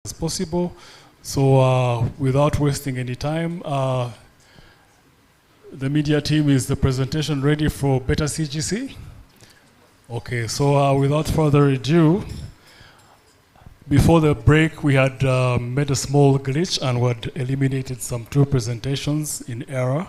as possible. So without wasting any time, the media team, is the presentation ready for Beta CGC? Okay, so without further ado, before the break, we had made a small glitch and we had eliminated some 2 presentations in error.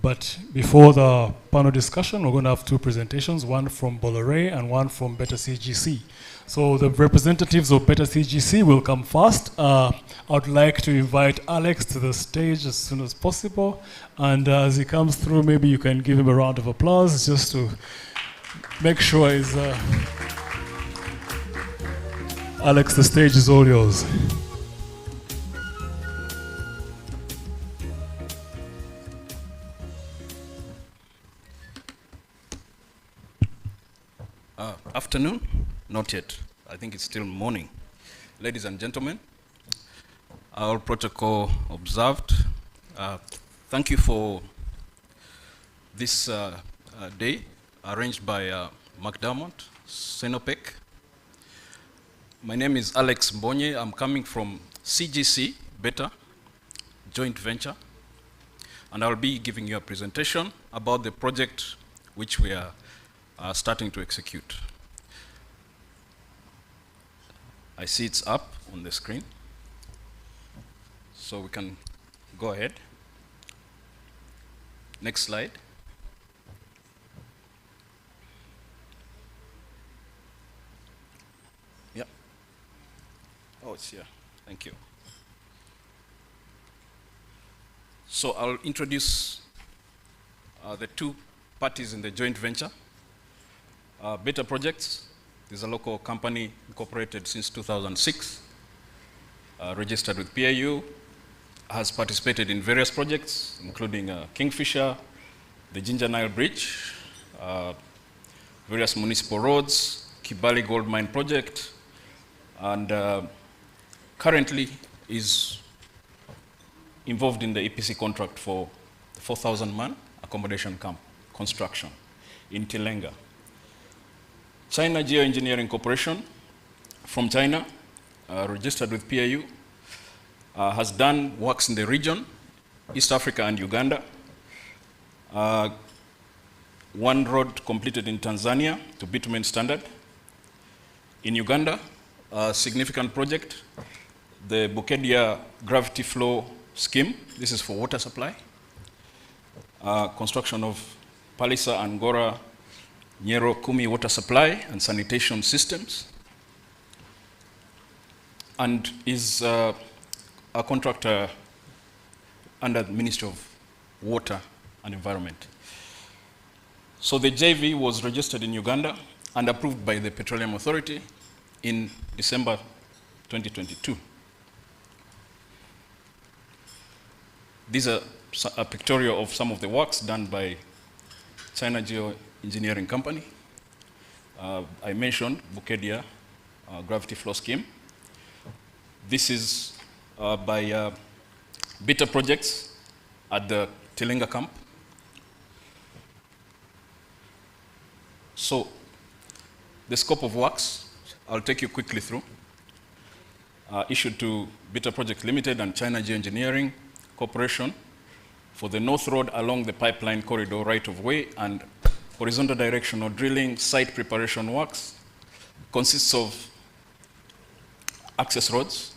But before the panel discussion, we're going to have 2 presentations, one from Bolloré and one from Beta CGC. So the representatives of Beta CGC will come first. I would like to invite Alex to the stage as soon as possible. And as he comes through, maybe you can give him a round of applause just to make sure he's... Alex, the stage is all yours. Afternoon? Not yet. I think it's still morning. Ladies and gentlemen, all protocol observed. Thank you for this day arranged by McDermott, Senopec. My name is Alex Mbonye. I'm coming from CGC, Beta, joint venture. And I'll be giving you a presentation about the project which we are starting to execute. I see it's up on the screen. So we can go ahead. Next slide. Yep. Oh, it's here. Thank you. So I'll introduce the 2 parties in the joint venture. Beta Projects is a local company incorporated since 2006, registered with PIU, has participated in various projects, including Kingfisher, the Ginger Nile Bridge, various municipal roads, Kibali Gold Mine Project, and currently is involved in the EPC contract for the 4,000-man accommodation camp construction in Tilenga. China Geoengineering Corporation from China, registered with PIU, has done works in the region, East Africa and Uganda. One road completed in Tanzania to bitumen standard. In Uganda, a significant project, the Bukedia gravity flow scheme. This is for water supply. Construction of Palisa and Gora Nyero Kumi water supply and sanitation systems, and is a contractor under the Ministry of Water and Environment. So the JV was registered in Uganda and approved by the Petroleum Authority in December 2022. These are a pictorial of some of the works done by China Geoengineering Company. I mentioned Bukedia gravity flow scheme. This is by Beta Projects at the Tilenga camp. So the scope of works, I'll take you quickly through. Issued to Beta Project Limited and China Geoengineering Corporation for the North Road along the pipeline corridor right-of-way and horizontal directional drilling site preparation works. Consists of access roads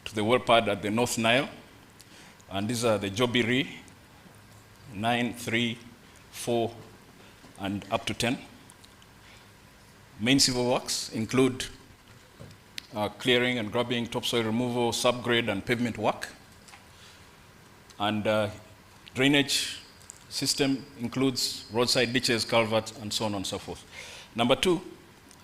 to the well pad at the North Nile, and these are the Jobiri 9, 3, 4, and up to 10. Main civil works include clearing and grubbing, topsoil removal, subgrade, and pavement work. And drainage system includes roadside ditches, culverts, and so on and so forth. Number 2,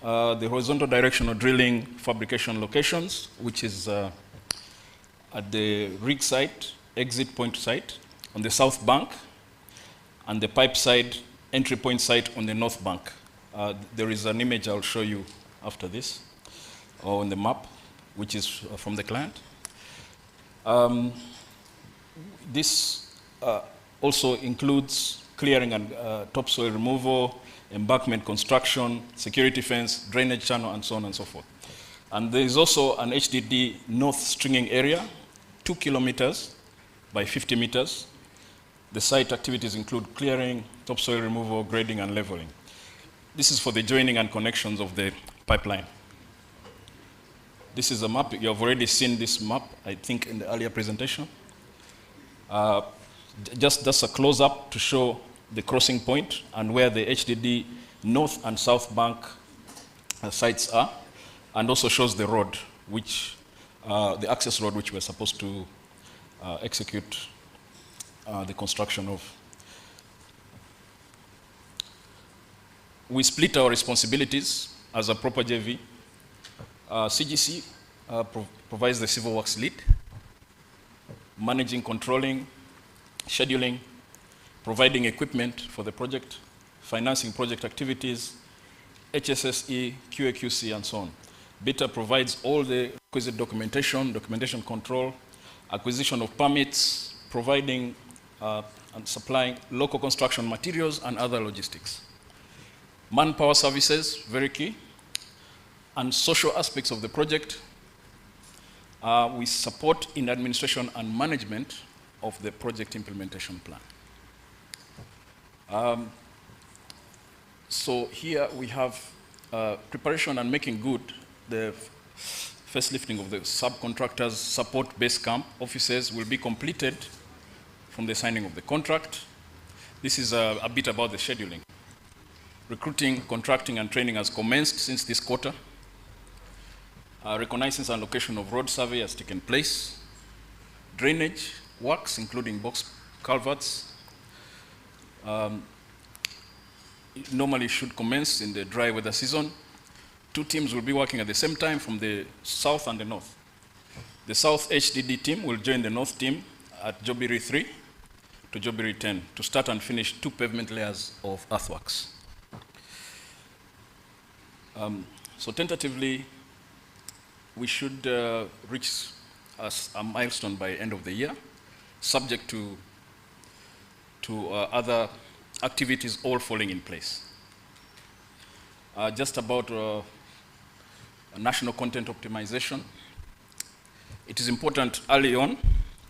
the horizontal directional drilling fabrication locations, which is at the rig site, exit point site on the south bank, and the pipe side entry point site on the north bank. There is an image I'll show you after this, or on the map, which is from the client. This also includes clearing and topsoil removal, embankment construction, security fence, drainage channel, and so on and so forth. And there is also an HDD north stringing area, 2 kilometers by 50 meters. The site activities include clearing, topsoil removal, grading, and leveling. This is for the joining and connections of the pipeline. This is a map. You have already seen this map, I think, in the earlier presentation. Just a close-up to show the crossing point and where the HDD north and south bank sites are, and also shows the road, which the access road which we're supposed to execute the construction of. We split our responsibilities as a proper JV. CGC provides the civil works lead, managing, controlling, scheduling, providing equipment for the project, financing project activities, HSSE, QAQC, and so on. BITA provides all the requisite documentation, documentation control, acquisition of permits, providing and supplying local construction materials and other logistics. Manpower services, very key, and social aspects of the project. We support in administration and management of the project implementation plan. So here we have preparation and making good the first lifting of the subcontractors' support base camp offices will be completed from the signing of the contract. This is a bit about the scheduling. Recruiting, contracting, and training has commenced since this quarter. Reconnaissance and location of road survey has taken place. Drainage works, including box culverts, normally should commence in the dry weather season. 2 teams will be working at the same time from the south and the north. The south HDD team will join the north team at Jobiri 3 to Jobiri 10 to start and finish 2 pavement layers of earthworks. So tentatively, we should reach a milestone by end of the year, subject to other activities all falling in place. Just about national content optimization. It is important early on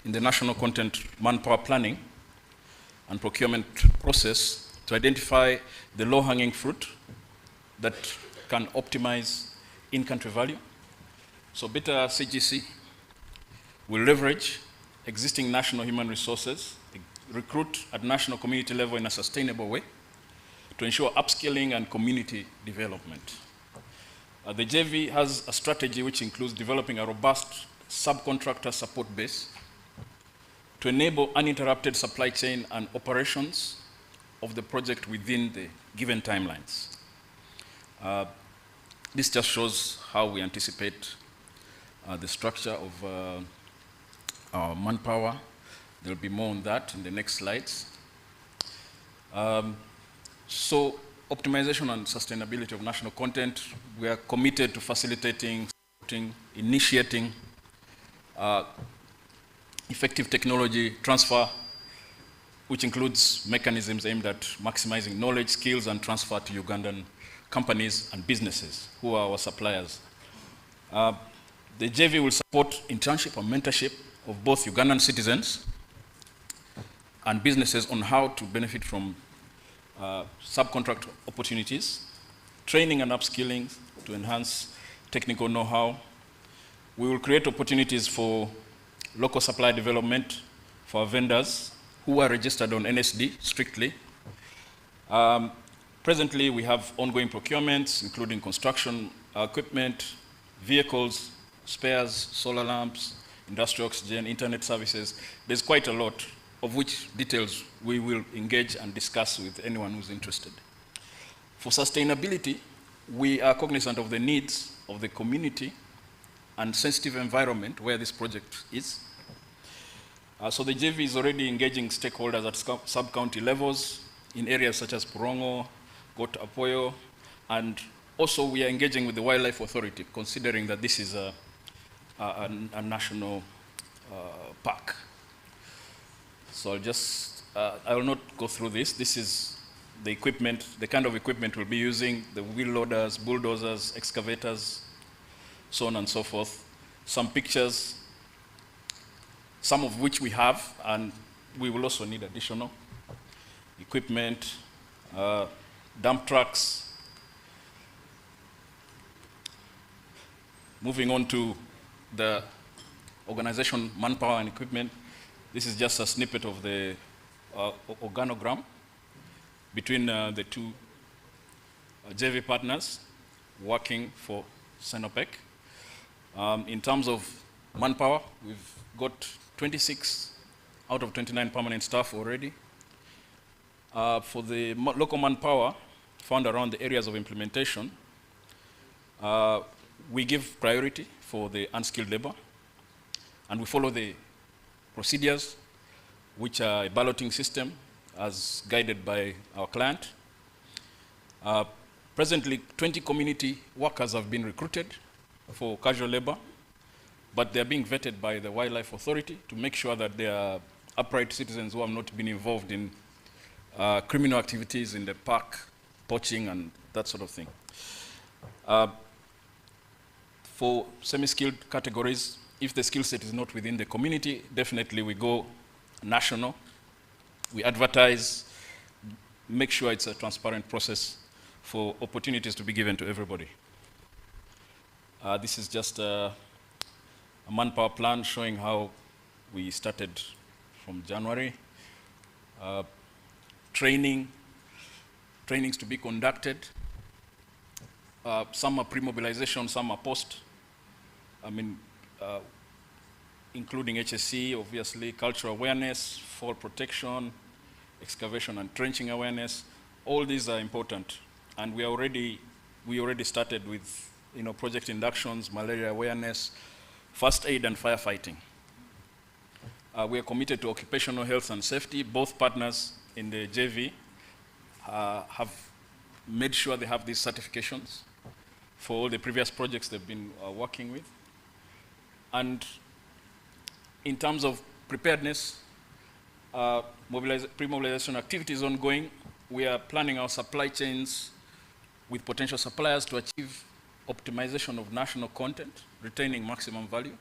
in the national content manpower planning and procurement process to identify the low-hanging fruit that can optimize in-country value. So BITA CGC will leverage existing national human resources, recruit at national community level in a sustainable way to ensure upskilling and community development. The JV has a strategy which includes developing a robust subcontractor support base to enable uninterrupted supply chain and operations of the project within the given timelines. This just shows how we anticipate the structure of our manpower. There will be more on that in the next slides. So optimization and sustainability of national content, we are committed to facilitating, supporting, initiating effective technology transfer, which includes mechanisms aimed at maximizing knowledge, skills, and transfer to Ugandan companies and businesses who are our suppliers. The JV will support internship and mentorship of both Ugandan citizens and businesses on how to benefit from subcontract opportunities, training and upskilling to enhance technical know-how. We will create opportunities for local supply development for our vendors who are registered on NSD strictly. Presently, we have ongoing procurements, including construction equipment, vehicles, spares, solar lamps, industrial oxygen, internet services. There's quite a lot, of which details we will engage and discuss with anyone who's interested. For sustainability, we are cognizant of the needs of the community and sensitive environment where this project is. So the JV is already engaging stakeholders at sub-county levels in areas such as Purongo, Got Apoyo, and also we are engaging with the Wildlife Authority, considering that this is a national park. So I will not go through this. This is the equipment, the kind of equipment we'll be using, the wheel loaders, bulldozers, excavators, so on and so forth. Some pictures, some of which we have, and we will also need additional equipment, dump trucks. Moving on to the organization, manpower and equipment. This is just a snippet of the organogram between the two JV partners working for Sinopec. In terms of manpower, we've got 26 out of 29 permanent staff already. For the local manpower found around the areas of implementation, we give priority for the unskilled labor, and we follow the procedures, which are a balloting system as guided by our client. Presently, 20 community workers have been recruited for casual labor, but they're being vetted by the Wildlife Authority to make sure that they are upright citizens who have not been involved in criminal activities in the park, poaching, and that sort of thing. For semi-skilled categories, if the skill set is not within the community, definitely we go national. We advertise, make sure it's a transparent process for opportunities to be given to everybody. This is just a manpower plan showing how we started from January. Trainings to be conducted. Some are pre-mobilization, some are post. Including HSC, obviously, cultural awareness, fall protection, excavation and trenching awareness. All these are important. And we already started with project inductions, malaria awareness, first aid and firefighting. We are committed to occupational health and safety. Both partners in the JV have made sure they have these certifications for all the previous projects they've been working with. And in terms of preparedness, pre-mobilization activities ongoing. We are planning our supply chains with potential suppliers to achieve optimization of national content, retaining maximum value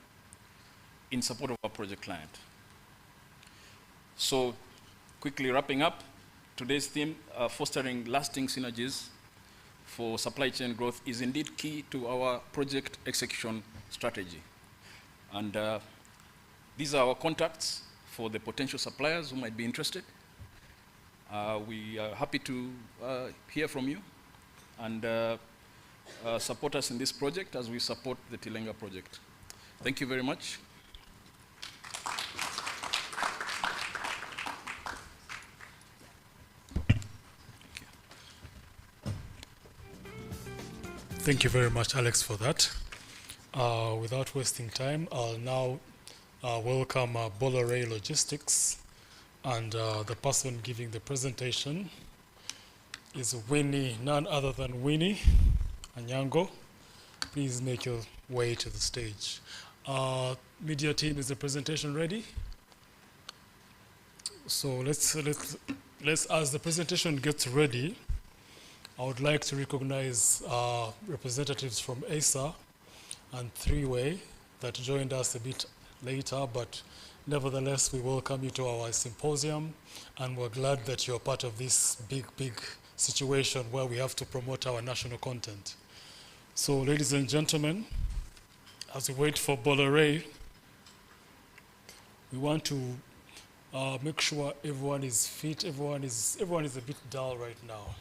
in support of our project client. So quickly wrapping up, today's theme, fostering lasting synergies for supply chain growth is indeed key to our project execution strategy. And these are our contacts for the potential suppliers who might be interested. We are happy to hear from you and support us in this project as we support the Tilenga project. Thank you very much. Thank you very much, Alex, for that. Without wasting time, I'll now welcome Bolloré Logistics, and the person giving the presentation is Winnie, none other than Winnie Anyango. Please make your way to the stage. Media team, is the presentation ready? So let's as the presentation gets ready, I would like to recognize representatives from ASA and Three-Way that joined us a bit later, but nevertheless, we welcome you to our symposium, and we're glad that you're part of this big situation where we have to promote our national content. So, ladies and gentlemen, as we wait for Bolloré, we want to make sure everyone is fit. Everyone is a bit dull right now.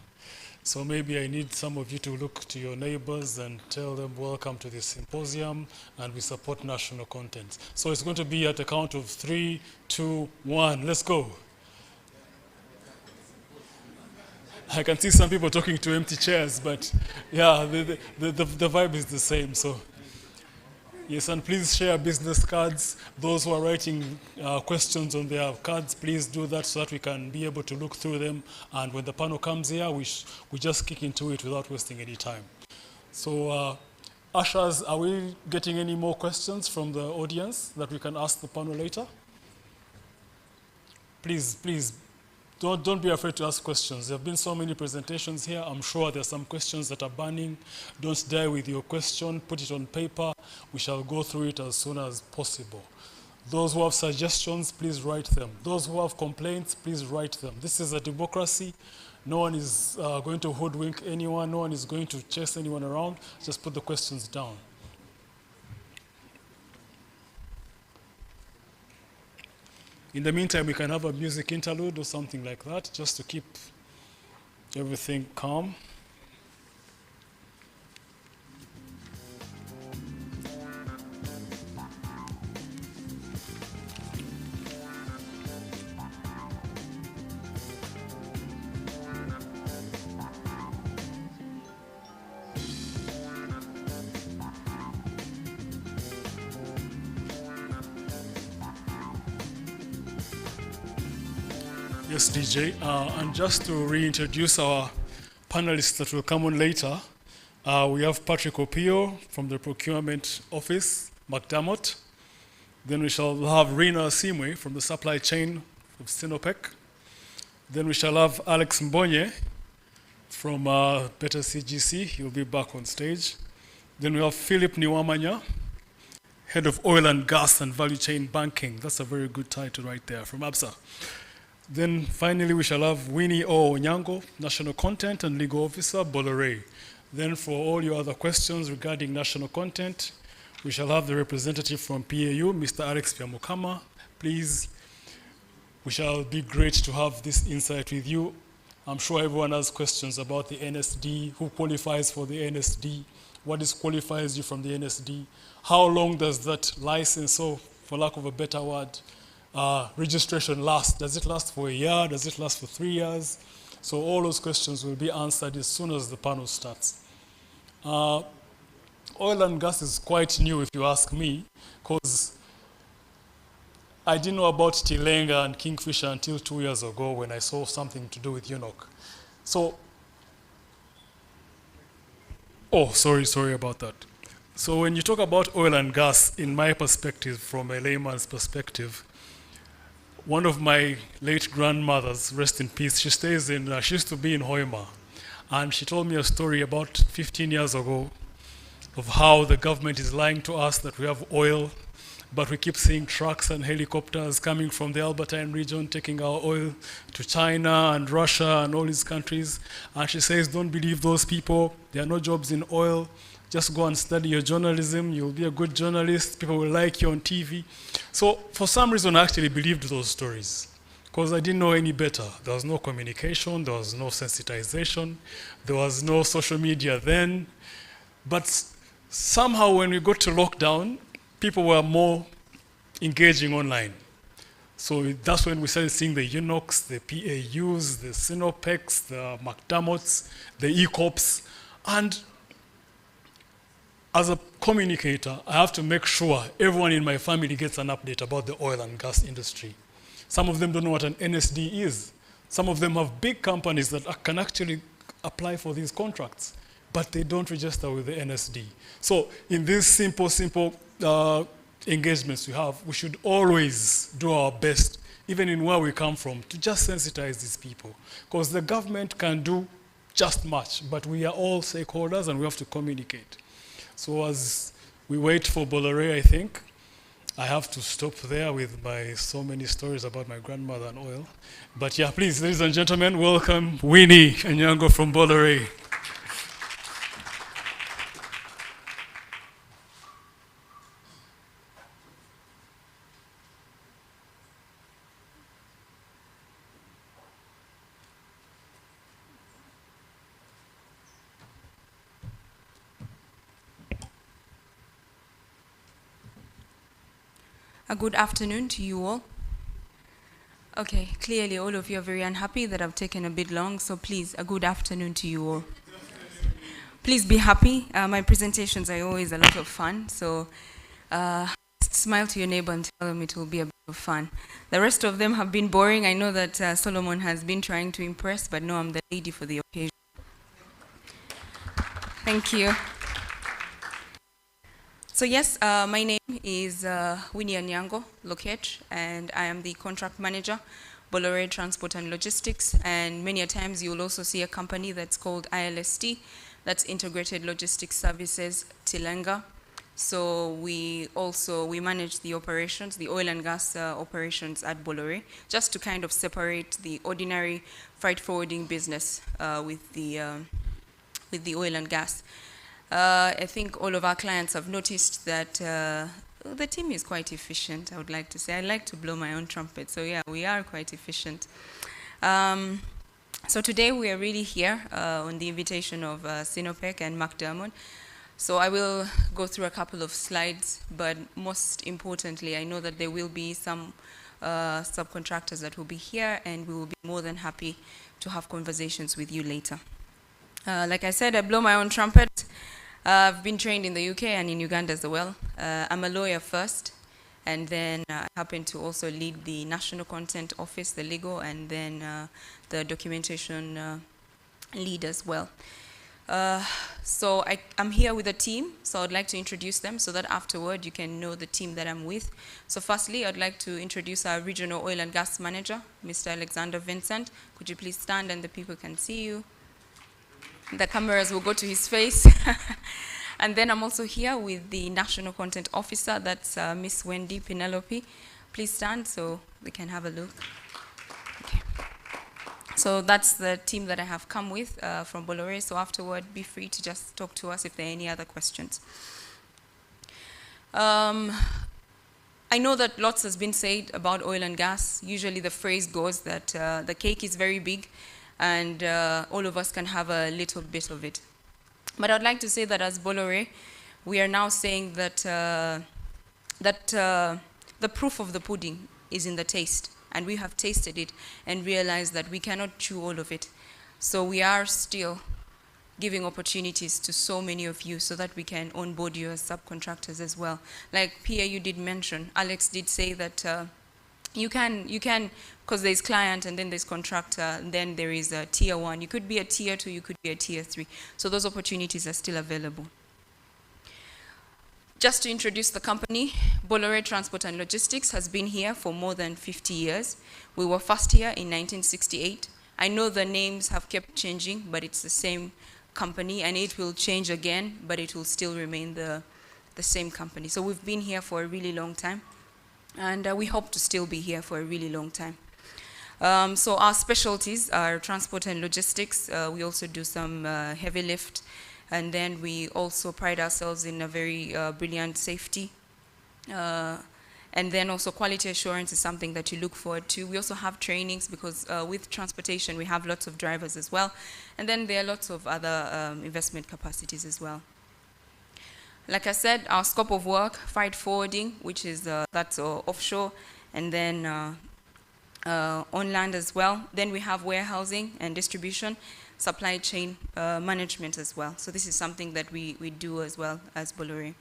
So maybe I need some of you to look to your neighbors and tell them welcome to this symposium, and we support national content. So it's going to be at a count of 3, 2, 1. Let's go. I can see some people talking to empty chairs, but yeah, the vibe is the same. So yes, and please share business cards. Those who are writing questions on their cards, please do that so that we can be able to look through them. And when the panel comes here, we just kick into it without wasting any time. So, ushers, are we getting any more questions from the audience that we can ask the panel later? Please don't be afraid to ask questions. There have been so many presentations here. I'm sure there are some questions that are burning. Don't die with your question. Put it on paper. We shall go through it as soon as possible. Those who have suggestions, please write them. Those who have complaints, please write them. This is a democracy. No one is going to hoodwink anyone. No one is going to chase anyone around. Just put the questions down. In the meantime, we can have a music interlude or something like that, just to keep everything calm. Yes, DJ. And just to reintroduce our panelists that will come on later, we have Patrick Opio from the Procurement Office, McDermott. Then we shall have Rina Simwe from the Supply Chain of Sinopec. Then we shall have Alex Mbonye from Better CGC. He'll be back on stage. Then we have Philip Niwamanya, Head of Oil and Gas and Value Chain Banking. That's a very good title right there, from ABSA. Then finally, we shall have Winnie O. Onyango, National Content and Legal Officer, Bolloré. Then for all your other questions regarding national content, we shall have the representative from PAU, Mr. Alex Piamukama. Please, we shall be great to have this insight with you. I'm sure everyone has questions about the NSD, who qualifies for the NSD, what disqualifies you from the NSD, how long does that license, so for lack of a better word, registration last? Does it last for a year? Does it last for 3 years? So all those questions will be answered as soon as the panel starts. Oil and gas is quite new, if you ask me, because I didn't know about Tilenga and Kingfisher until 2 years ago when I saw something to do with UNOC. So, sorry about that. So when you talk about oil and gas, in my perspective, from a layman's perspective, one of my late grandmothers, rest in peace, she used to be in Hoima, and she told me a story about 15 years ago of how the government is lying to us that we have oil, but we keep seeing trucks and helicopters coming from the Albertine region, taking our oil to China and Russia and all these countries. And she says, don't believe those people. There are no jobs in oil. Just go and study your journalism. You'll be a good journalist. People will like you on TV. So for some reason, I actually believed those stories because I didn't know any better. There was no communication. There was no sensitization. There was no social media then. But somehow when we got to lockdown, people were more engaging online. So that's when we started seeing the UNOCs, the PAUs, the Sinopecs, the McDermotts, the ECOPs. And as a communicator, I have to make sure everyone in my family gets an update about the oil and gas industry. Some of them don't know what an NSD is. Some of them have big companies that can actually apply for these contracts, but they don't register with the NSD. So in these simple engagements we have, we should always do our best, even in where we come from, to just sensitize these people. Because the government can do just much, but we are all stakeholders and we have to communicate. So as we wait for Bolloré, I think, I have to stop there with my so many stories about my grandmother and oil. But yeah, please, ladies and gentlemen, welcome Winnie Onyango from Bolloré. A good afternoon to you all. Okay, clearly all of you are very unhappy that I've taken a bit long, so please, a good afternoon to you all. Please be happy. My presentations are always a lot of fun, so smile to your neighbor and tell them it will be a bit of fun. The rest of them have been boring. I know that Solomon has been trying to impress, but no, I'm the lady for the occasion. Thank you. So yes, my name is Winnie Onyango Lokech, and I am the contract manager Bolloré Transport and Logistics, and many a times you'll also see a company that's called ILST, that's Integrated Logistics Services Tilenga. So we manage the operations, the oil and gas operations at Bolloré, just to kind of separate the ordinary freight forwarding business with the oil and gas. I think all of our clients have noticed that the team is quite efficient, I would like to say. I like to blow my own trumpet, so yeah, we are quite efficient. So today we are really here on the invitation of Sinopec and McDermott. So I will go through a couple of slides, but most importantly, I know that there will be some subcontractors that will be here, and we will be more than happy to have conversations with you later. Like I said, I blow my own trumpet. I've been trained in the UK and in Uganda as well. I'm a lawyer first, and then I happen to also lead the National Content Office, the legal, and then the documentation lead as well. So I'm here with a team, so I'd like to introduce them so that afterward you can know the team that I'm with. So firstly, I'd like to introduce our Regional Oil and Gas Manager, Mr. Alexander Vincent. Could you please stand and the people can see you? The cameras will go to his face. And then I'm also here with the National Content Officer, that's Miss Wendy Penelope. Please stand so we can have a look. Okay. So that's the team that I have come with from Bolloré. So afterward, be free to just talk to us if there are any other questions. I know that lots has been said about oil and gas. Usually the phrase goes that the cake is very big, and all of us can have a little bit of it. But I'd like to say that as Bolloré, we are now saying that, the proof of the pudding is in the taste, and we have tasted it and realized that we cannot chew all of it. So we are still giving opportunities to so many of you so that we can onboard you as subcontractors as well. Like Pia, you did mention, Alex did say that you can, because there's client and then there's contractor, and then there is a tier 1. You could be a tier 2, you could be a tier 3. So those opportunities are still available. Just to introduce the company, Bolloré Transport and Logistics has been here for more than 50 years. We were first here in 1968. I know the names have kept changing, but it's the same company, and it will change again, but it will still remain the same company. So we've been here for a really long time, and we hope to still be here for a really long time. So our specialties are transport and logistics. We also do some heavy lift, and then we also pride ourselves in a very brilliant safety. And then also quality assurance is something that you look forward to. We also have trainings because with transportation we have lots of drivers as well. And then there are lots of other investment capacities as well. Like I said, our scope of work, freight forwarding, which is that's offshore, and then on land as well. Then we have warehousing and distribution, supply chain management as well. So this is something that we do as well as Bolloré.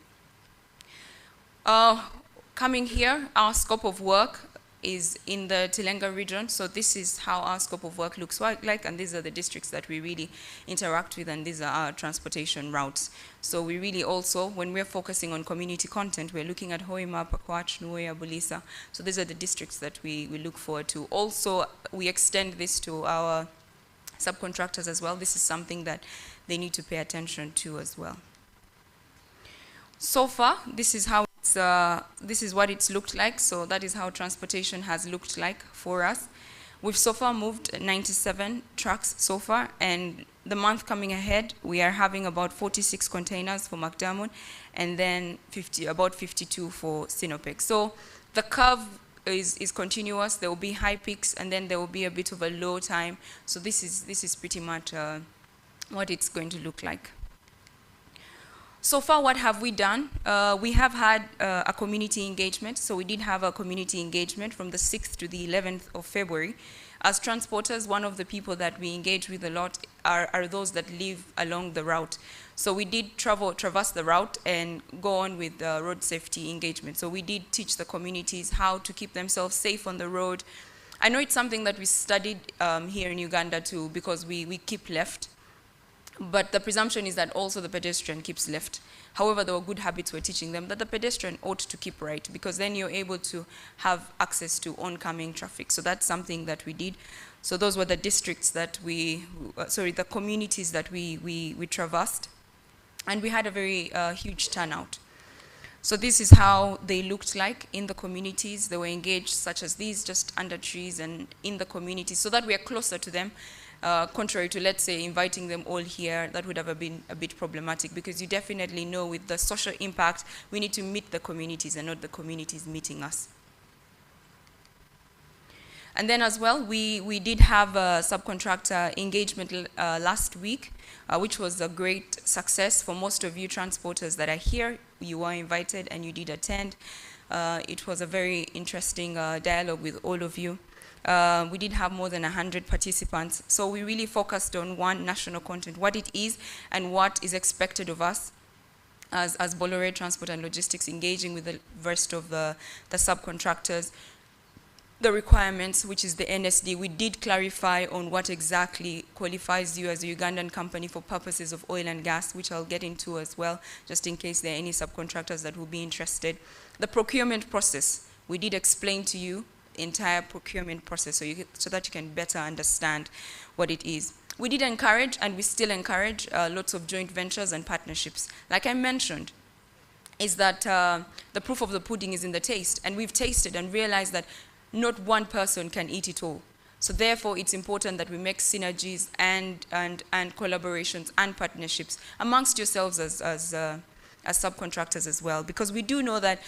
Coming here, our scope of work is in the Tilenga region. So this is how our scope of work looks like, and these are the districts that we really interact with, and these are our transportation routes. So we really also, when we're focusing on community content, we're looking at Hoima, Pakwach, Nuoya, Bulisa. So these are the districts that we look forward to. Also, we extend this to our subcontractors as well. This is something that they need to pay attention to as well. So far, this is how this is what it's looked like. So that is how transportation has looked like for us. We've so far moved 97 trucks so far, and the month coming ahead, we are having about 46 containers for McDermott, and then about 52 for Sinopec. So the curve is continuous. There will be high peaks, and then there will be a bit of a low time. So this is pretty much what it's going to look like. So far, what have we done? We have had a community engagement. So we did have a community engagement from the 6th to the 11th of February. As transporters, one of the people that we engage with a lot are those that live along the route. So we did traverse the route and go on with road safety engagement. So we did teach the communities how to keep themselves safe on the road. I know it's something that we studied here in Uganda too, because we keep left. But the presumption is that also the pedestrian keeps left. However, there were good habits we're teaching them that the pedestrian ought to keep right, because then you're able to have access to oncoming traffic. So that's something that we did. So those were the districts that the communities that we traversed. And we had a very huge turnout. So this is how they looked like in the communities. They were engaged such as these, just under trees and in the communities, so that we are closer to them. Contrary to, let's say, inviting them all here, that would have been a bit problematic, because you definitely know with the social impact, we need to meet the communities and not the communities meeting us. And then as well, we did have a subcontractor engagement last week, which was a great success for most of you transporters that are here. You were invited and you did attend. It was a very interesting dialogue with all of you. We did have more than 100 participants. So we really focused on one, national content, what it is and what is expected of us as Bolloré Transport and Logistics, engaging with the rest of the subcontractors. The requirements, which is the NSD, we did clarify on what exactly qualifies you as a Ugandan company for purposes of oil and gas, which I'll get into as well, just in case there are any subcontractors that will be interested. The procurement process, we did explain to you the entire procurement process so that you can better understand what it is. We did encourage, and we still encourage, lots of joint ventures and partnerships. Like I mentioned, is that the proof of the pudding is in the taste, and we've tasted and realized that not one person can eat it all. So therefore, it's important that we make synergies and collaborations and partnerships amongst yourselves as subcontractors as well. Because we do know that,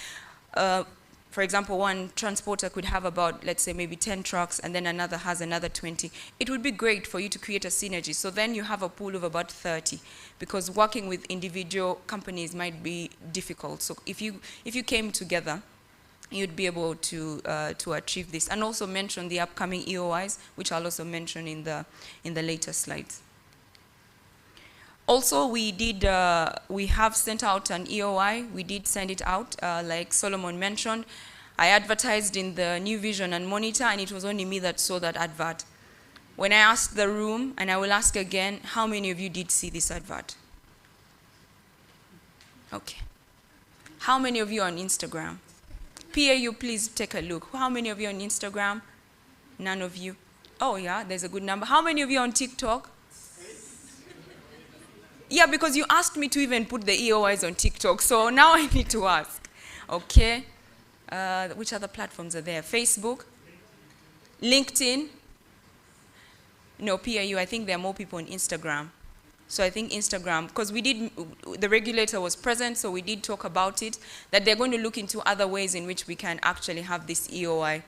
for example, one transporter could have about, let's say, maybe 10 trucks, and then another has another 20. It would be great for you to create a synergy. So then you have a pool of about 30, because working with individual companies might be difficult. So if you came together, you'd be able to achieve this. And also mention the upcoming EOIs, which I'll also mention in the later slides. Also, we have sent out an EOI. We did send it out, like Solomon mentioned. I advertised in the New Vision and Monitor, and it was only me that saw that advert. When I asked the room, and I will ask again, how many of you did see this advert? Okay. How many of you are on Instagram? PAU, please take a look. How many of you on Instagram? None of you. Oh yeah, there's a good number. How many of you on TikTok? Yeah, because you asked me to even put the EOIs on TikTok, so now I need to ask. Okay. Which other platforms are there? Facebook? LinkedIn? No, PAU, I think there are more people on Instagram. So I think Instagram, because the regulator was present, so we did talk about it, that they're going to look into other ways in which we can actually have this EOI.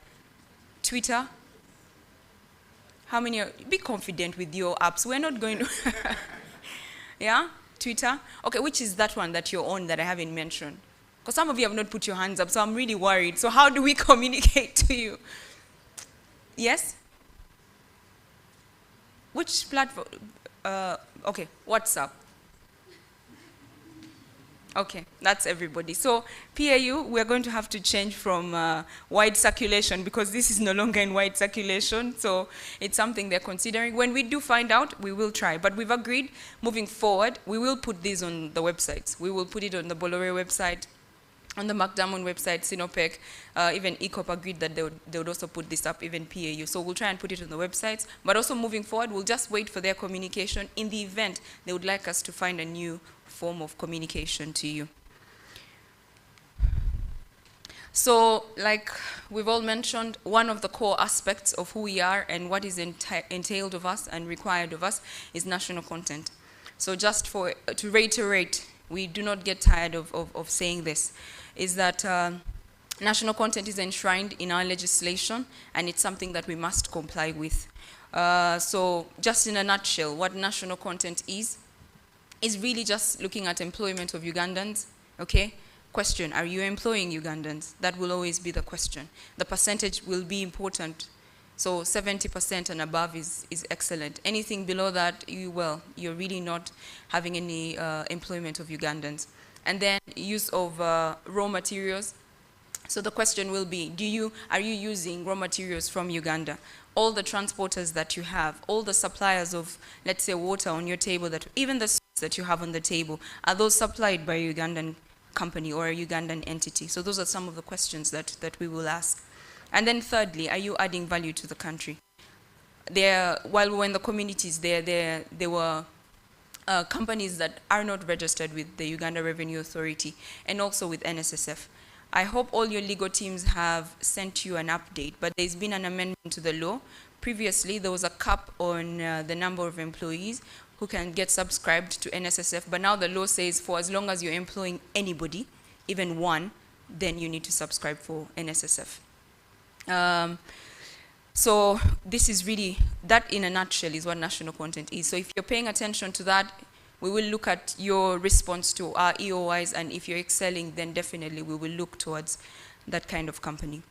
Twitter? How many be confident with your apps. We're not going to, yeah? Twitter? Okay, which is that one that you're on that I haven't mentioned? Because some of you have not put your hands up, so I'm really worried. So how do we communicate to you? Yes? Which platform? Okay, WhatsApp. Okay, that's everybody. So PAU, we're going to have to change from wide circulation, because this is no longer in wide circulation. So it's something they're considering. When we do find out, we will try. But we've agreed, moving forward, we will put these on the websites. We will put it on the Bolloré website, on the McDermott website, Sinopec, even ECOP agreed that they would also put this up, even PAU. So we'll try and put it on the websites. But also moving forward, we'll just wait for their communication in the event they would like us to find a new form of communication to you. So, like we've all mentioned, one of the core aspects of who we are and what is entailed of us and required of us is national content. So just to reiterate, we do not get tired of saying this, is that national content is enshrined in our legislation, and it's something that we must comply with. So just in a nutshell, what national content is really just looking at employment of Ugandans, okay? Question, are you employing Ugandans? That will always be the question. The percentage will be important. So 70% and above is excellent. Anything below that, you're really not having any employment of Ugandans. And then use of raw materials. So the question will be, are you using raw materials from Uganda? all the transporters that you have, all the suppliers of, let's say, water on your table, that even the sweets that you have on the table, are those supplied by a Ugandan company or a Ugandan entity? So those are some of the questions that we will ask. And then thirdly, are you adding value to the country? While we were in the communities, there were companies that are not registered with the Uganda Revenue Authority and also with NSSF. I hope all your legal teams have sent you an update, but there's been an amendment to the law. Previously, there was a cap on the number of employees who can get subscribed to NSSF, but now the law says for as long as you're employing anybody, even one, then you need to subscribe for NSSF. So this is really, that in a nutshell is what national content is. So if you're paying attention to that, we will look at your response to our EOIs, and if you're excelling, then definitely we will look towards that kind of company.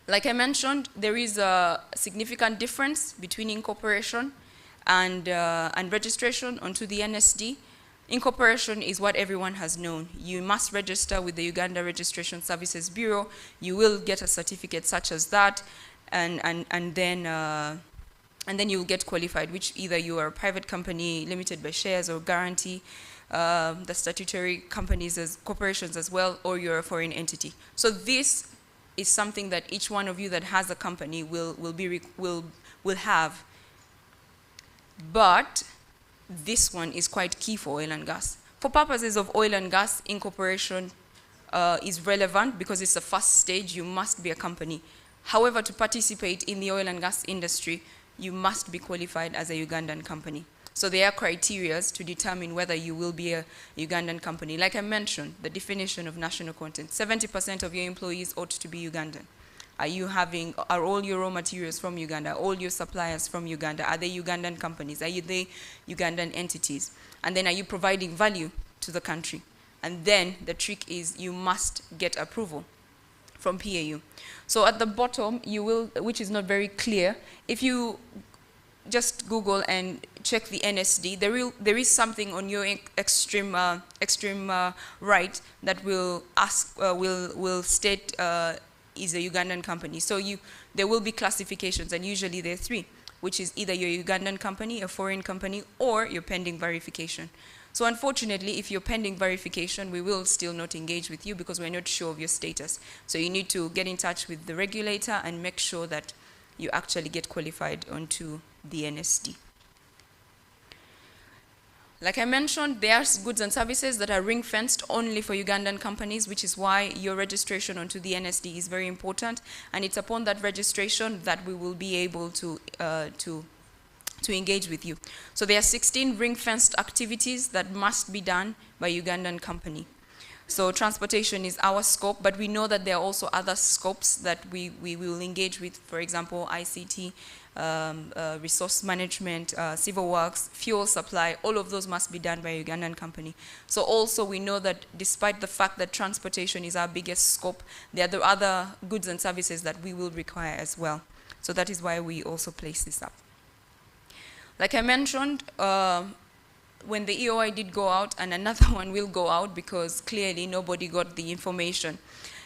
Like I mentioned, there is a significant difference between incorporation and registration onto the NSD. Incorporation is what everyone has known. You must register with the Uganda Registration Services Bureau. You will get a certificate such as that, and then you will get qualified, which either you are a private company, limited by shares, or guarantee, the statutory companies as corporations as well, or you're a foreign entity. So this is something that each one of you that has a company will have. But this one is quite key for oil and gas. For purposes of oil and gas, incorporation is relevant because it's the first stage. You must be a company. However, to participate in the oil and gas industry, you must be qualified as a Ugandan company. So there are criteria to determine whether you will be a Ugandan company. Like I mentioned, the definition of national content, 70% of your employees ought to be Ugandan. Are all your raw materials from Uganda? All your suppliers from Uganda? Are they Ugandan companies? Are they Ugandan entities? And then are you providing value to the country? And then the trick is you must get approval from PAU. So at the bottom, you will, which is not very clear, if you just Google and check the NSD, there is something on your extreme right that will state is a Ugandan company. So there will be classifications, and usually there are three, which is either you're a Ugandan company, a foreign company, or you're pending verification. So unfortunately, if you're pending verification, we will still not engage with you because we're not sure of your status. So you need to get in touch with the regulator and make sure that you actually get qualified onto the NSD. Like I mentioned, there are goods and services that are ring-fenced only for Ugandan companies, which is why your registration onto the NSD is very important. And it's upon that registration that we will be able to engage with you. So there are 16 ring-fenced activities that must be done by Ugandan company. So transportation is our scope, but we know that there are also other scopes that we will engage with, for example, ICT, resource management, civil works, fuel supply, all of those must be done by a Ugandan company. So also we know that despite the fact that transportation is our biggest scope, there are the other goods and services that we will require as well. So that is why we also place this up. Like I mentioned, when the EOI did go out, and another one will go out because clearly nobody got the information,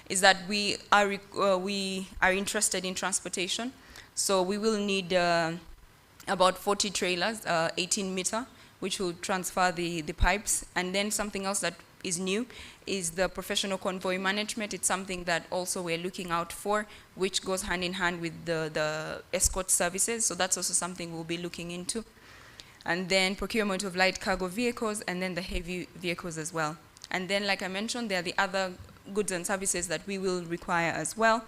is that we are interested in transportation. So we will need about 40 trailers, 18 meter, which will transfer the pipes. And then something else that is new is the professional convoy management. It's something that also we're looking out for, which goes hand in hand with the escort services. So that's also something we'll be looking into. And then procurement of light cargo vehicles, and then the heavy vehicles as well. And then, like I mentioned, there are the other goods and services that we will require as well,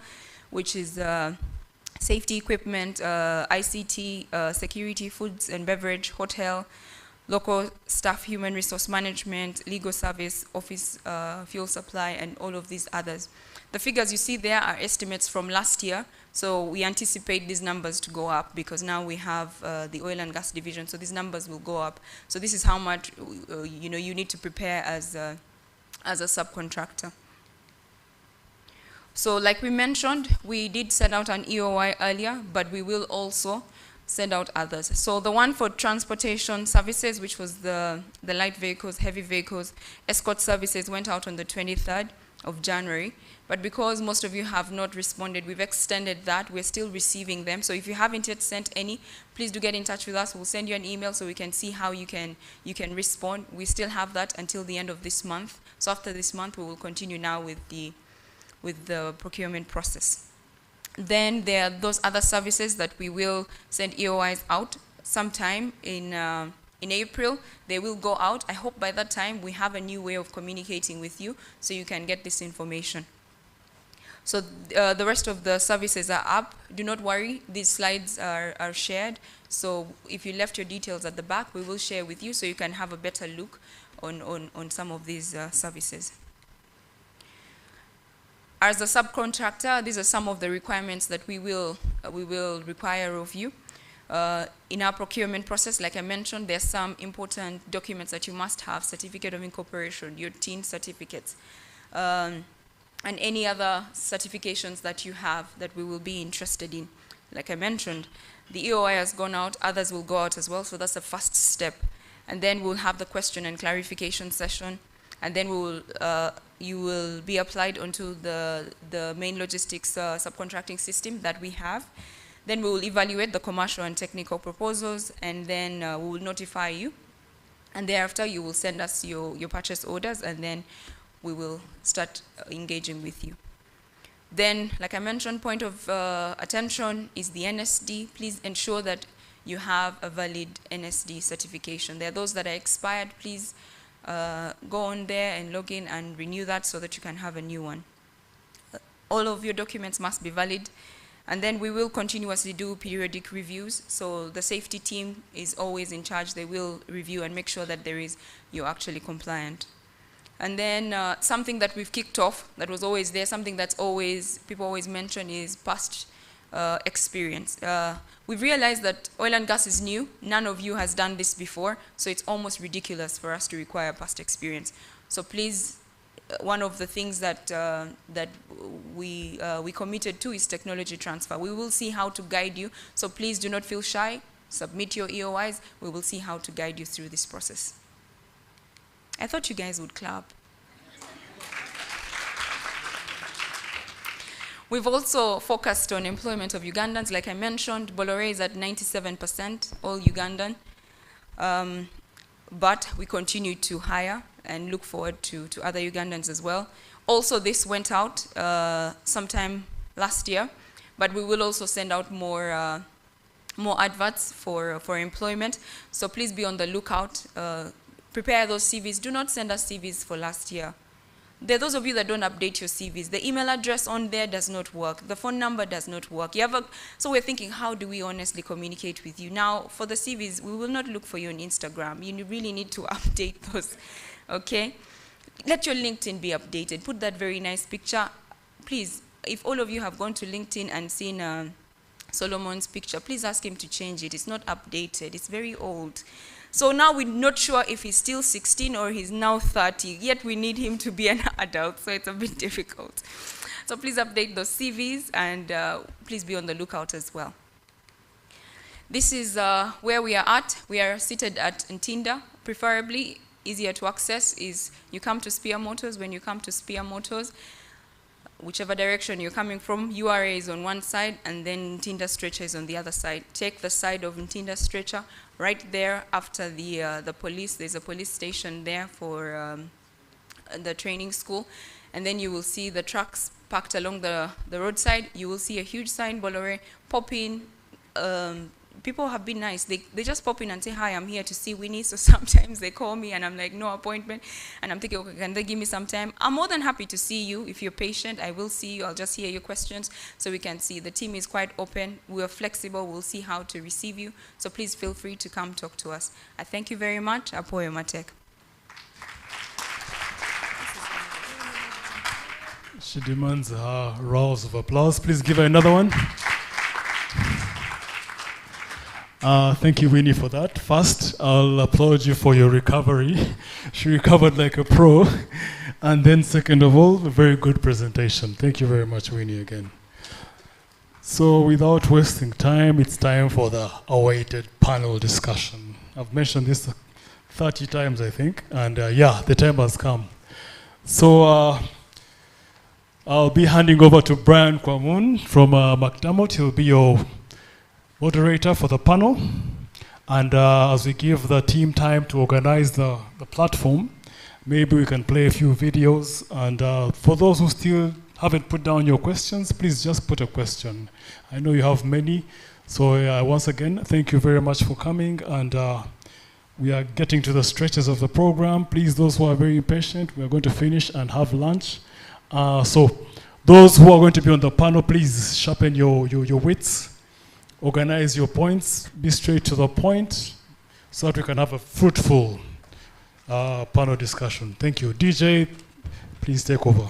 which is safety equipment, ICT, security, foods and beverage, hotel, local staff, human resource management, legal service, office, fuel supply, and all of these others. The figures you see there are estimates from last year, so we anticipate these numbers to go up because now we have the oil and gas division, so these numbers will go up. So this is how much you need to prepare as a subcontractor. So like we mentioned, we did send out an EOI earlier, but we will also send out others. So the one for transportation services, which was the light vehicles, heavy vehicles, escort services, went out on the 23rd of January. But because most of you have not responded, we've extended that. We're still receiving them. So if you haven't yet sent any, please do get in touch with us. We'll send you an email so we can see how you can respond. We still have that until the end of this month. So after this month, we will continue now with the procurement process. Then there are those other services that we will send EOIs out sometime in April. They will go out. I hope by that time we have a new way of communicating with you so you can get this information. So the rest of the services are up. Do not worry, these slides are shared. So if you left your details at the back, we will share with you so you can have a better look on some of these services. As a subcontractor, these are some of the requirements that we will require of you. In our procurement process, like I mentioned, there's some important documents that you must have: certificate of incorporation, your TIN certificates, and any other certifications that you have that we will be interested in. Like I mentioned, the EOI has gone out, others will go out as well, so that's the first step. And then we'll have the question and clarification session, and then you will be applied onto the main logistics subcontracting system that we have. Then we will evaluate the commercial and technical proposals, and then we will notify you. And thereafter, you will send us your purchase orders, and then we will start engaging with you. Then, like I mentioned, point of attention is the NSD. Please ensure that you have a valid NSD certification. There are those that are expired. Please go on there and log in and renew that so that you can have a new one. All of your documents must be valid. And then we will continuously do periodic reviews. So the safety team is always in charge. They will review and make sure that you're actually compliant. And then something that we've kicked off that was always there, something that's people always mention, is past experience. We've realized that oil and gas is new. None of you has done this before, so it's almost ridiculous for us to require past experience. So please, one of the things that we committed to is technology transfer. We will see how to guide you, so please do not feel shy. Submit your EOIs. We will see how to guide you through this process. I thought you guys would clap. We've also focused on employment of Ugandans. Like I mentioned, Bolloré is at 97%, all Ugandan. But we continue to hire and look forward to other Ugandans as well. Also, this went out sometime last year, but we will also send out more adverts for employment. So please be on the lookout. Prepare those CVs. Do not send us CVs for last year. There are those of you that don't update your CVs. The email address on there does not work. The phone number does not work. So we're thinking, how do we honestly communicate with you? Now, for the CVs, we will not look for you on Instagram. You really need to update those, okay? Let your LinkedIn be updated. Put that very nice picture. Please, if all of you have gone to LinkedIn and seen Solomon's picture, please ask him to change it. It's not updated. It's very old. So now we're not sure if he's still 16 or he's now 30, yet we need him to be an adult, so it's a bit difficult. So please update those CVs, and please be on the lookout as well. This is where we are at. We are seated at Ntinda. Preferably, easier to access is you come to Supplier Motors. When you come to Supplier Motors, whichever direction you're coming from, URA is on one side, and then Ntinda Stretcher is on the other side. Take the side of Ntinda Stretcher. Right there, after the police, there's a police station there for the training school. And then you will see the trucks parked along the roadside. You will see a huge sign, Bolloré. Pop in. People have been nice. They just pop in and say, hi, I'm here to see Winnie. So sometimes they call me and I'm like, no appointment. And I'm thinking, okay, can they give me some time? I'm more than happy to see you. If you're patient, I will see you. I'll just hear your questions so we can see. The team is quite open. We are flexible. We'll see how to receive you. So please feel free to come talk to us. I thank you very much. Apoyo Matek. She demands a rouse of applause. Please give her another one. Thank you, Winnie, for that. First, I'll applaud you for your recovery. She recovered like a pro. And then second of all, a very good presentation. Thank you very much, Winnie, again. So without wasting time, it's time for the awaited panel discussion. I've mentioned this 30 times, I think. And yeah, the time has come. So I'll be handing over to Brian Kwamun from McDermott. He'll be your moderator for the panel. And as we give the team time to organize the platform, maybe we can play a few videos. And for those who still haven't put down your questions, please just put a question. I know you have many. So once again, thank you very much for coming. And we are getting to the stretches of the program. Please, those who are very impatient, we are going to finish and have lunch. So those who are going to be on the panel, please sharpen your wits, organize your points, be straight to the point, so that we can have a fruitful panel discussion. Thank you. DJ, please take over.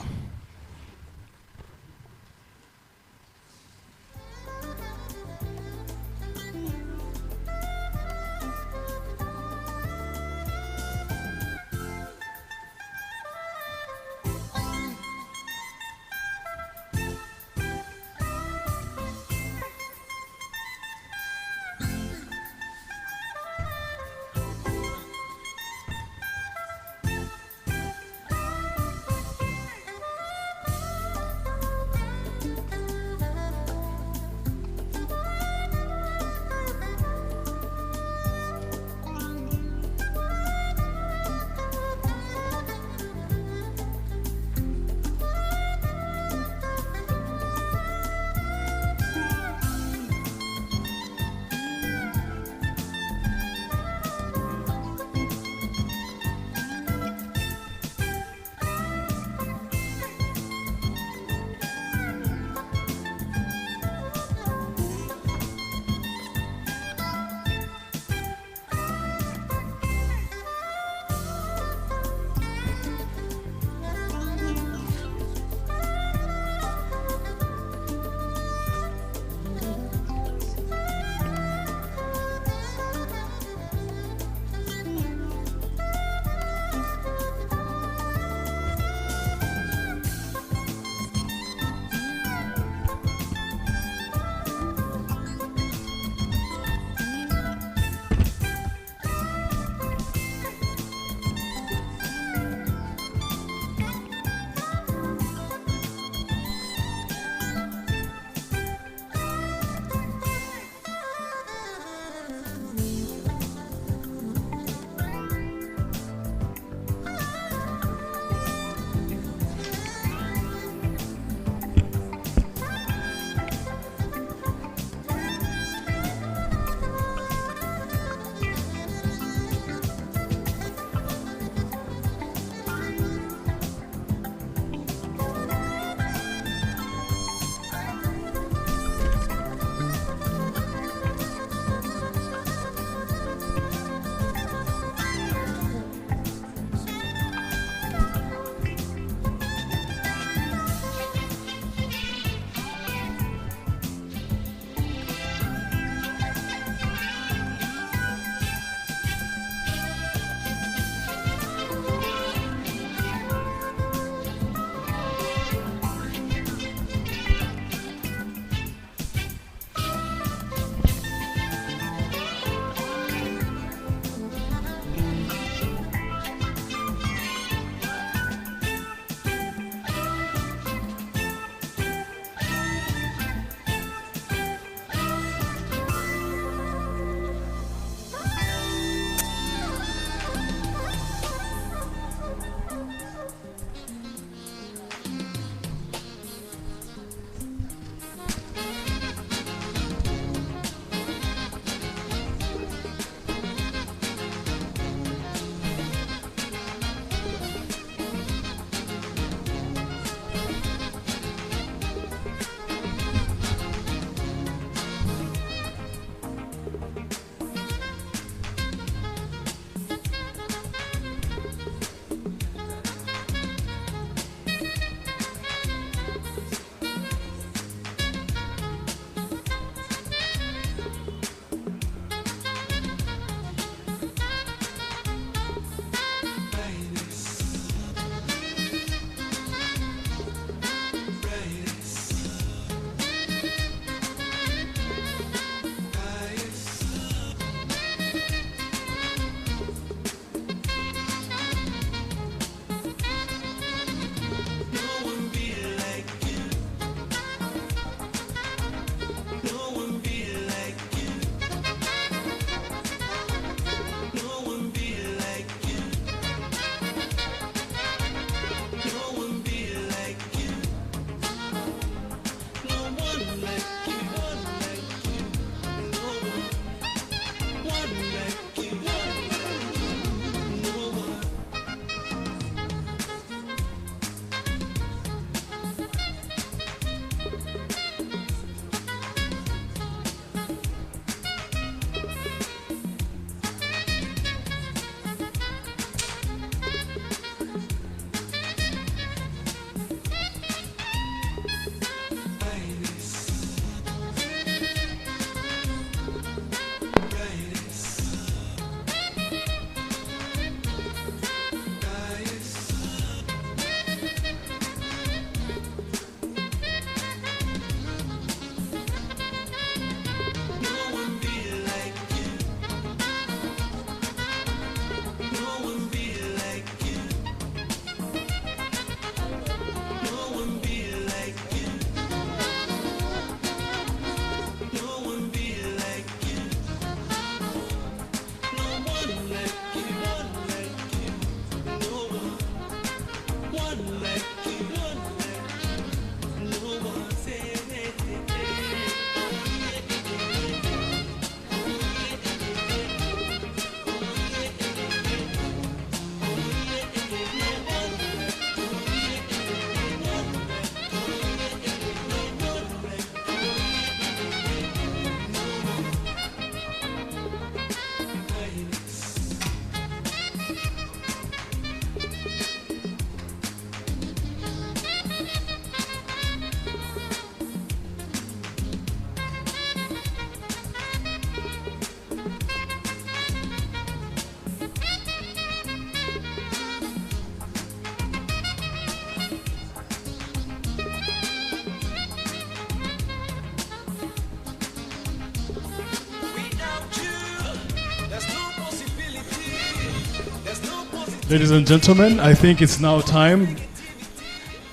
Ladies and gentlemen, I think it's now time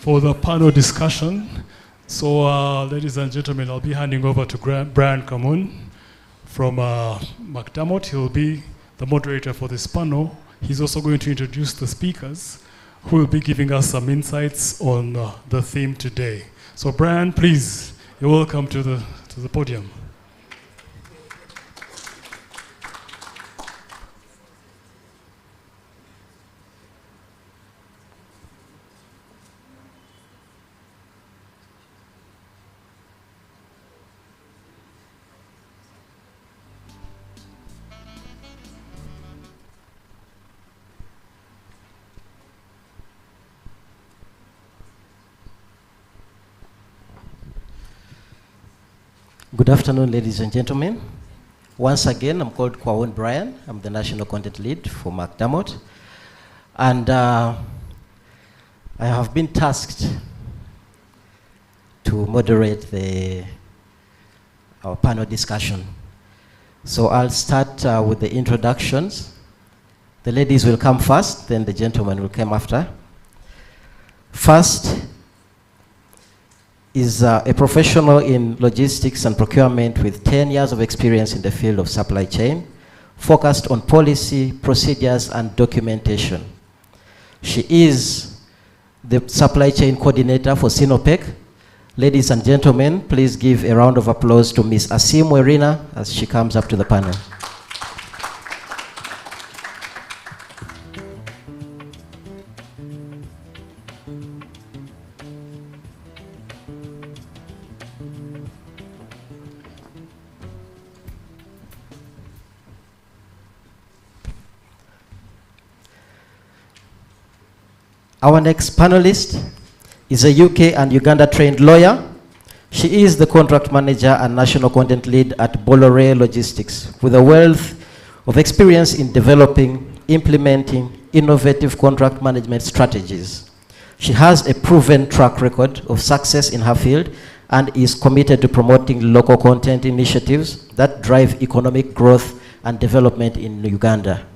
for the panel discussion. So, ladies and gentlemen, I'll be handing over to Brian Kamun from McDermott. He'll be the moderator for this panel. He's also going to introduce the speakers who will be giving us some insights on the theme today. So, Brian, please, you're welcome to the podium. Good afternoon, ladies and gentlemen. Once again, I'm called Kwawun Brian. I'm the National Content Lead for McDermott. And I have been tasked to moderate our panel discussion. So I'll start with the introductions. The ladies will come first, then the gentlemen will come after. First is a professional in logistics and procurement with 10 years of experience in the field of supply chain, focused on policy, procedures, and documentation. She is the supply chain coordinator for Sinopec. Ladies and gentlemen, please give a round of applause to Ms. Asim Werina as she comes up to the panel. Our next panelist is a UK and Uganda trained lawyer. She is the contract manager and national content lead at Bolloré Logistics with a wealth of experience in developing, implementing innovative contract management strategies. She has a proven track record of success in her field and is committed to promoting local content initiatives that drive economic growth and development in Uganda.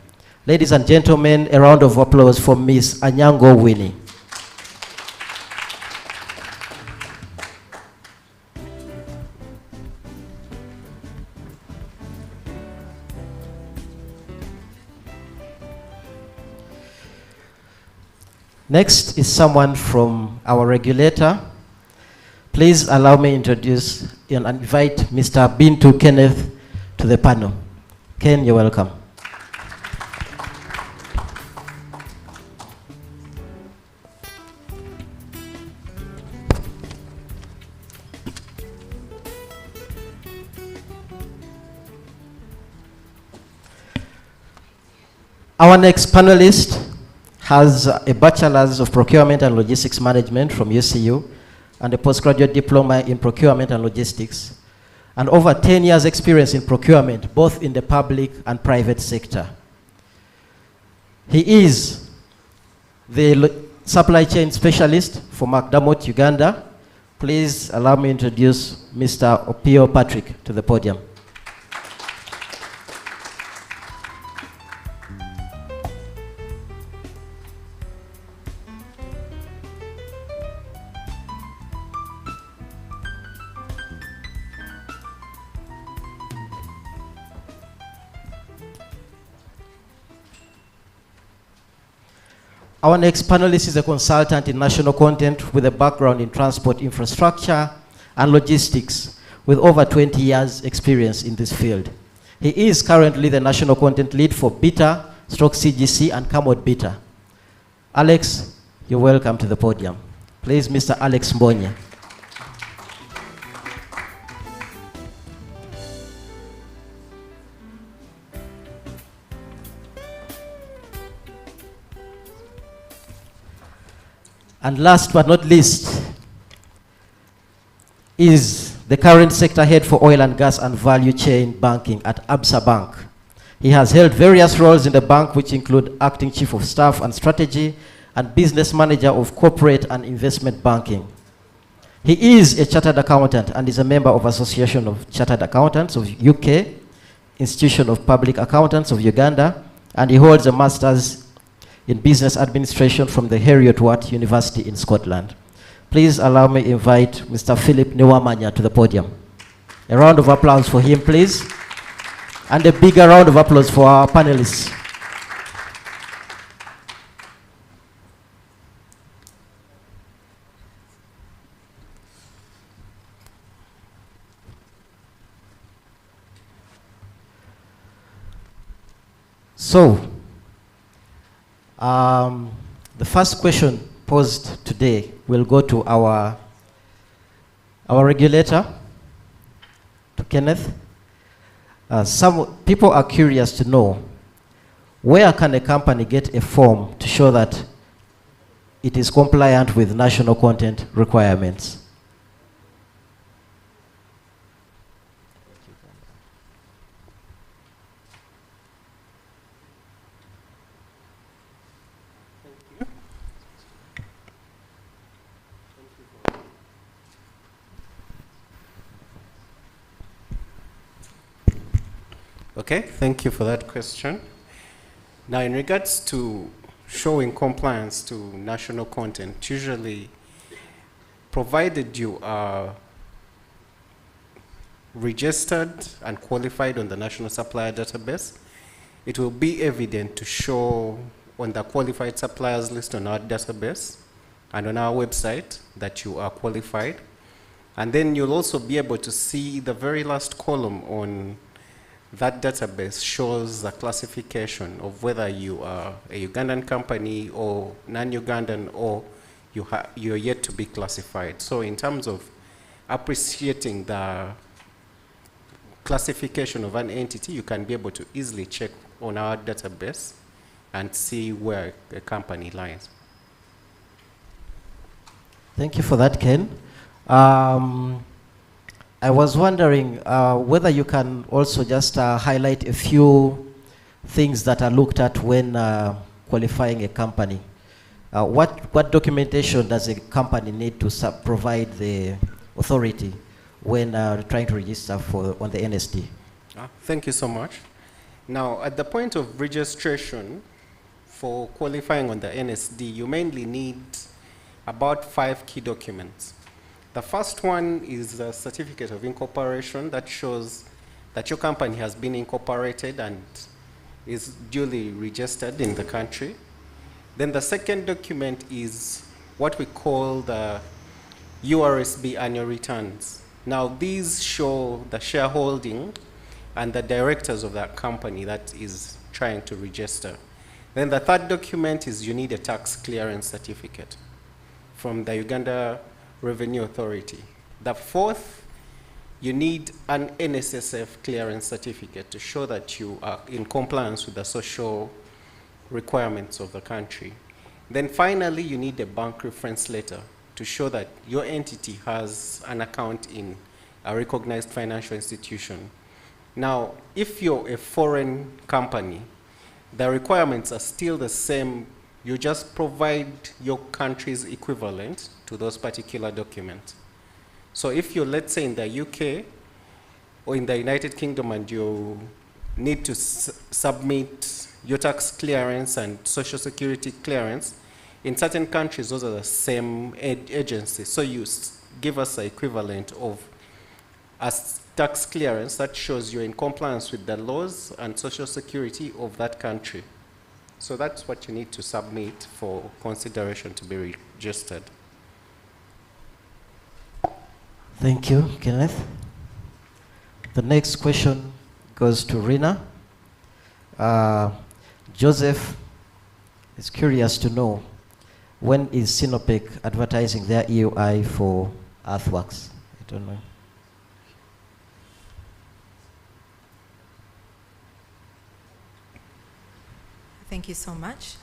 Ladies and gentlemen, a round of applause for Ms. Anyango Winnie. Next is someone from our regulator. Please allow me to introduce and invite Mr. Bintu Kenneth to the panel. Ken, you're welcome. Our next panelist has a Bachelor's of Procurement and Logistics Management from UCU and a postgraduate diploma in Procurement and Logistics, and over 10 years experience in procurement, both in the public and private sector. He is the supply chain specialist for McDermott, Uganda. Please allow me to introduce Mr. Opio Patrick to the podium. Our next panelist is a consultant in national content with a background in transport infrastructure and logistics with over 20 years experience in this field. He is currently the national content lead for BITA/CGC and Camod BITA. Alex, you're welcome to the podium. Please, Mr. Alex Mbonye. And last but not least is the current sector head for oil and gas and value chain banking at Absa Bank. He has held various roles in the bank, which include acting chief of staff and strategy and business manager of corporate and investment banking. He is a chartered accountant and is a member of Association of Chartered Accountants of UK, Institution of Public Accountants of Uganda, and he holds a master's in Business Administration from the Heriot-Watt University in Scotland. Please allow me to invite Mr. Philip Niwamanya to the podium. A round of applause for him, please. And a bigger round of applause for our panelists. So, the first question posed today will go to our regulator, to Kenneth. Some people are curious to know, where can a company get a form to show that it is compliant with national content requirements? Okay, thank you for that question. Now, in regards to showing compliance to national content, usually, provided you are registered and qualified on the National Supplier Database, it will be evident to show on the qualified suppliers list on our database and on our website that you are qualified. And then you'll also be able to see the very last column on that database shows the classification of whether you are a Ugandan company or non-Ugandan, or you're yet to be classified. So in terms of appreciating the classification of an entity, you can be able to easily check on our database and see where a company lies. Thank you for that, Ken. I was wondering whether you can also just highlight a few things that are looked at when qualifying a company. What documentation does a company need to provide the authority when trying to register on the NSD? Thank you so much. Now, at the point of registration for qualifying on the NSD, you mainly need about 5 key documents. The first one is a certificate of incorporation that shows that your company has been incorporated and is duly registered in the country. Then the second document is what we call the URSB annual returns. Now, these show the shareholding and the directors of that company that is trying to register. Then the third document is you need a tax clearance certificate from the Uganda Revenue Authority. The fourth, you need an NSSF clearance certificate to show that you are in compliance with the social requirements of the country. Then finally, you need a bank reference letter to show that your entity has an account in a recognized financial institution. Now, if you're a foreign company, the requirements are still the same. You just provide your country's equivalent to those particular documents. So if you're, let's say, in the UK or in the United Kingdom and you need to submit your tax clearance and social security clearance, in certain countries, those are the same agencies. So you give us the equivalent of a tax clearance that shows you're in compliance with the laws and social security of that country. So that's what you need to submit for consideration to be registered. Thank you, Kenneth. The next question goes to Rina. Joseph is curious to know, when is Sinopec advertising their EUI for earthworks? I don't know. Thank you so much.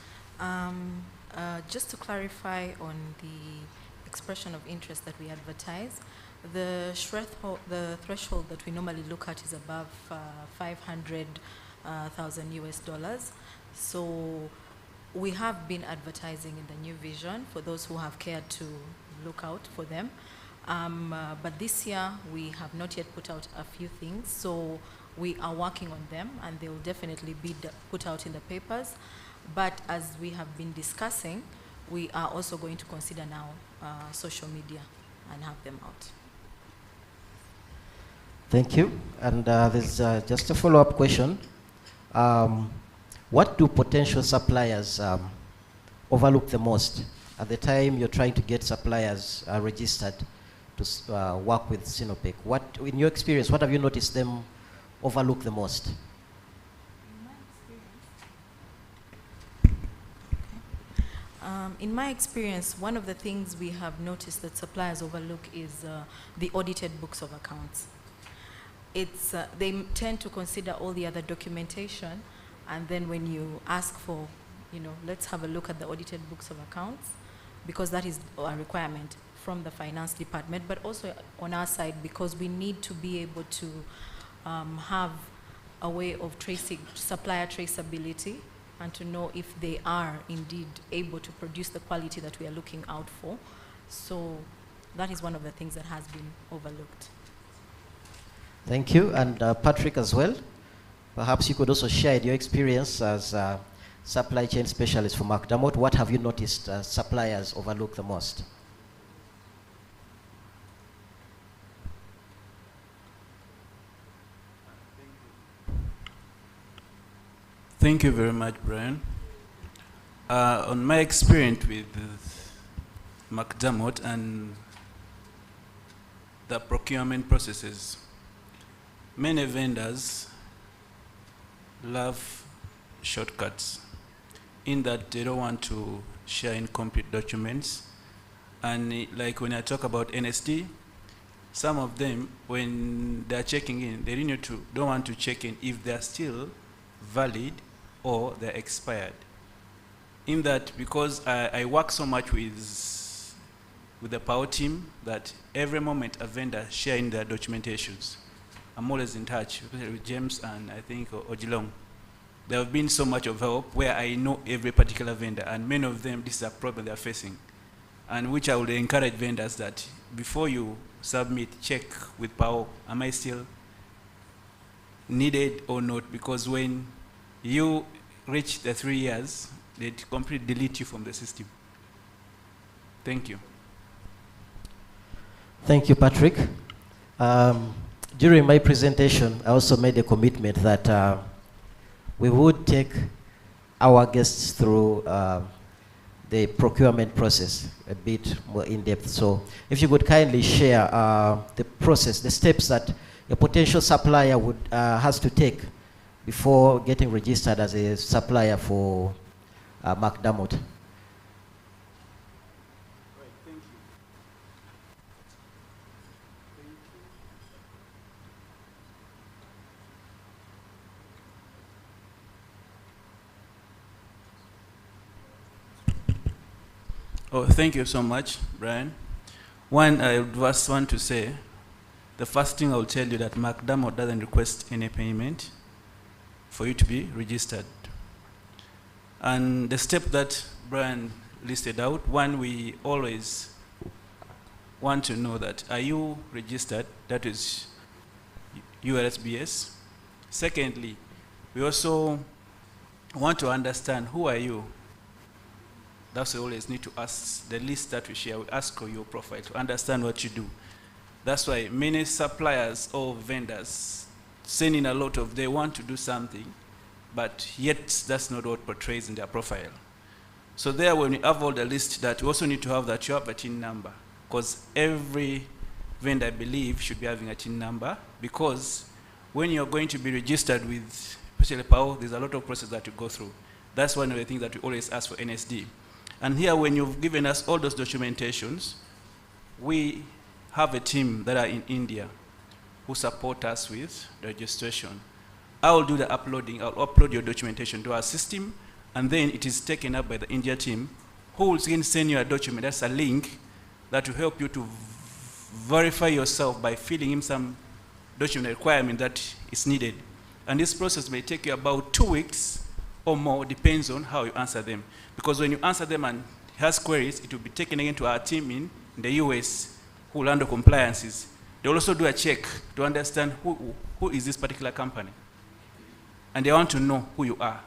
Just to clarify on the expression of interest that we advertise, the threshold that we normally look at is above 500,000 US dollars. So we have been advertising in the new vision for those who have cared to look out for them. But this year we have not yet put out a few things. So we are working on them and they will definitely be put out in the papers. But as we have been discussing, we are also going to consider now social media and have them out. Thank you. And there's just a follow-up question. What do potential suppliers overlook the most at the time you're trying to get suppliers registered to work with Sinopec? What, in your experience, what have you noticed them overlook the most? In my experience, one of the things we have noticed that suppliers overlook is the audited books of accounts. They tend to consider all the other documentation, and then when you ask for, let's have a look at the audited books of accounts, because that is a requirement from the finance department, but also on our side, because we need to be able to have a way of tracing supplier traceability and to know if they are indeed able to produce the quality that we are looking out for. So that is one of the things that has been overlooked. Thank you. And Patrick as well. Perhaps you could also share your experience as a supply chain specialist for McDermott. What have you noticed suppliers overlook the most? Thank you very much, Brian. On my experience with McDermott and the procurement processes, many vendors love shortcuts in that they don't want to share incomplete documents. And like when I talk about NSD, some of them, when they're checking in, they really don't want to check in if they're still valid or they're expired. In that, because I work so much with the power team that every moment a vendor sharing their documentations, I'm always in touch, especially with James and I think Ojilong. There have been so much of help where I know every particular vendor, and many of them, this is a problem they're facing. And which I would encourage vendors that before you submit, check with Power, am I still needed or not? Because when you reach the 3 years, they completely delete you from the system. Thank you. Thank you, Patrick. During my presentation, I also made a commitment that we would take our guests through the procurement process a bit more in depth. So if you could kindly share the process, the steps that a potential supplier would has to take before getting registered as a supplier for McDermott. Oh, thank you so much, Brian. One, I just want to say, the first thing I will tell you that McDermott doesn't request any payment for you to be registered. And the step that Brian listed out, one, we always want to know that, are you registered? That is URSBS. Secondly, we also want to understand who are you. That's why we always need to ask the list that we share. We ask for your profile to understand what you do. That's why many suppliers or vendors send in a lot of, they want to do something, but yet that's not what portrays in their profile. So there, when you have all the list, that we also need to have that you have a TIN number, because every vendor, I believe, should be having a TIN number, because when you're going to be registered with, especially PAO, there's a lot of process that you go through. That's one of the things that we always ask for NSD. And here, when you've given us all those documentations, we have a team that are in India who support us with the registration. I will do the uploading. I'll upload your documentation to our system, and then it is taken up by the India team, who will again send you a document. That's a link that will help you to verify yourself by filling in some document requirement that is needed. And this process may take you about 2 weeks or more, depends on how you answer them. Because when you answer them and has queries, it will be taken again to our team in the US who will handle compliances. They will also do a check to understand who is this particular company. And they want to know who you are.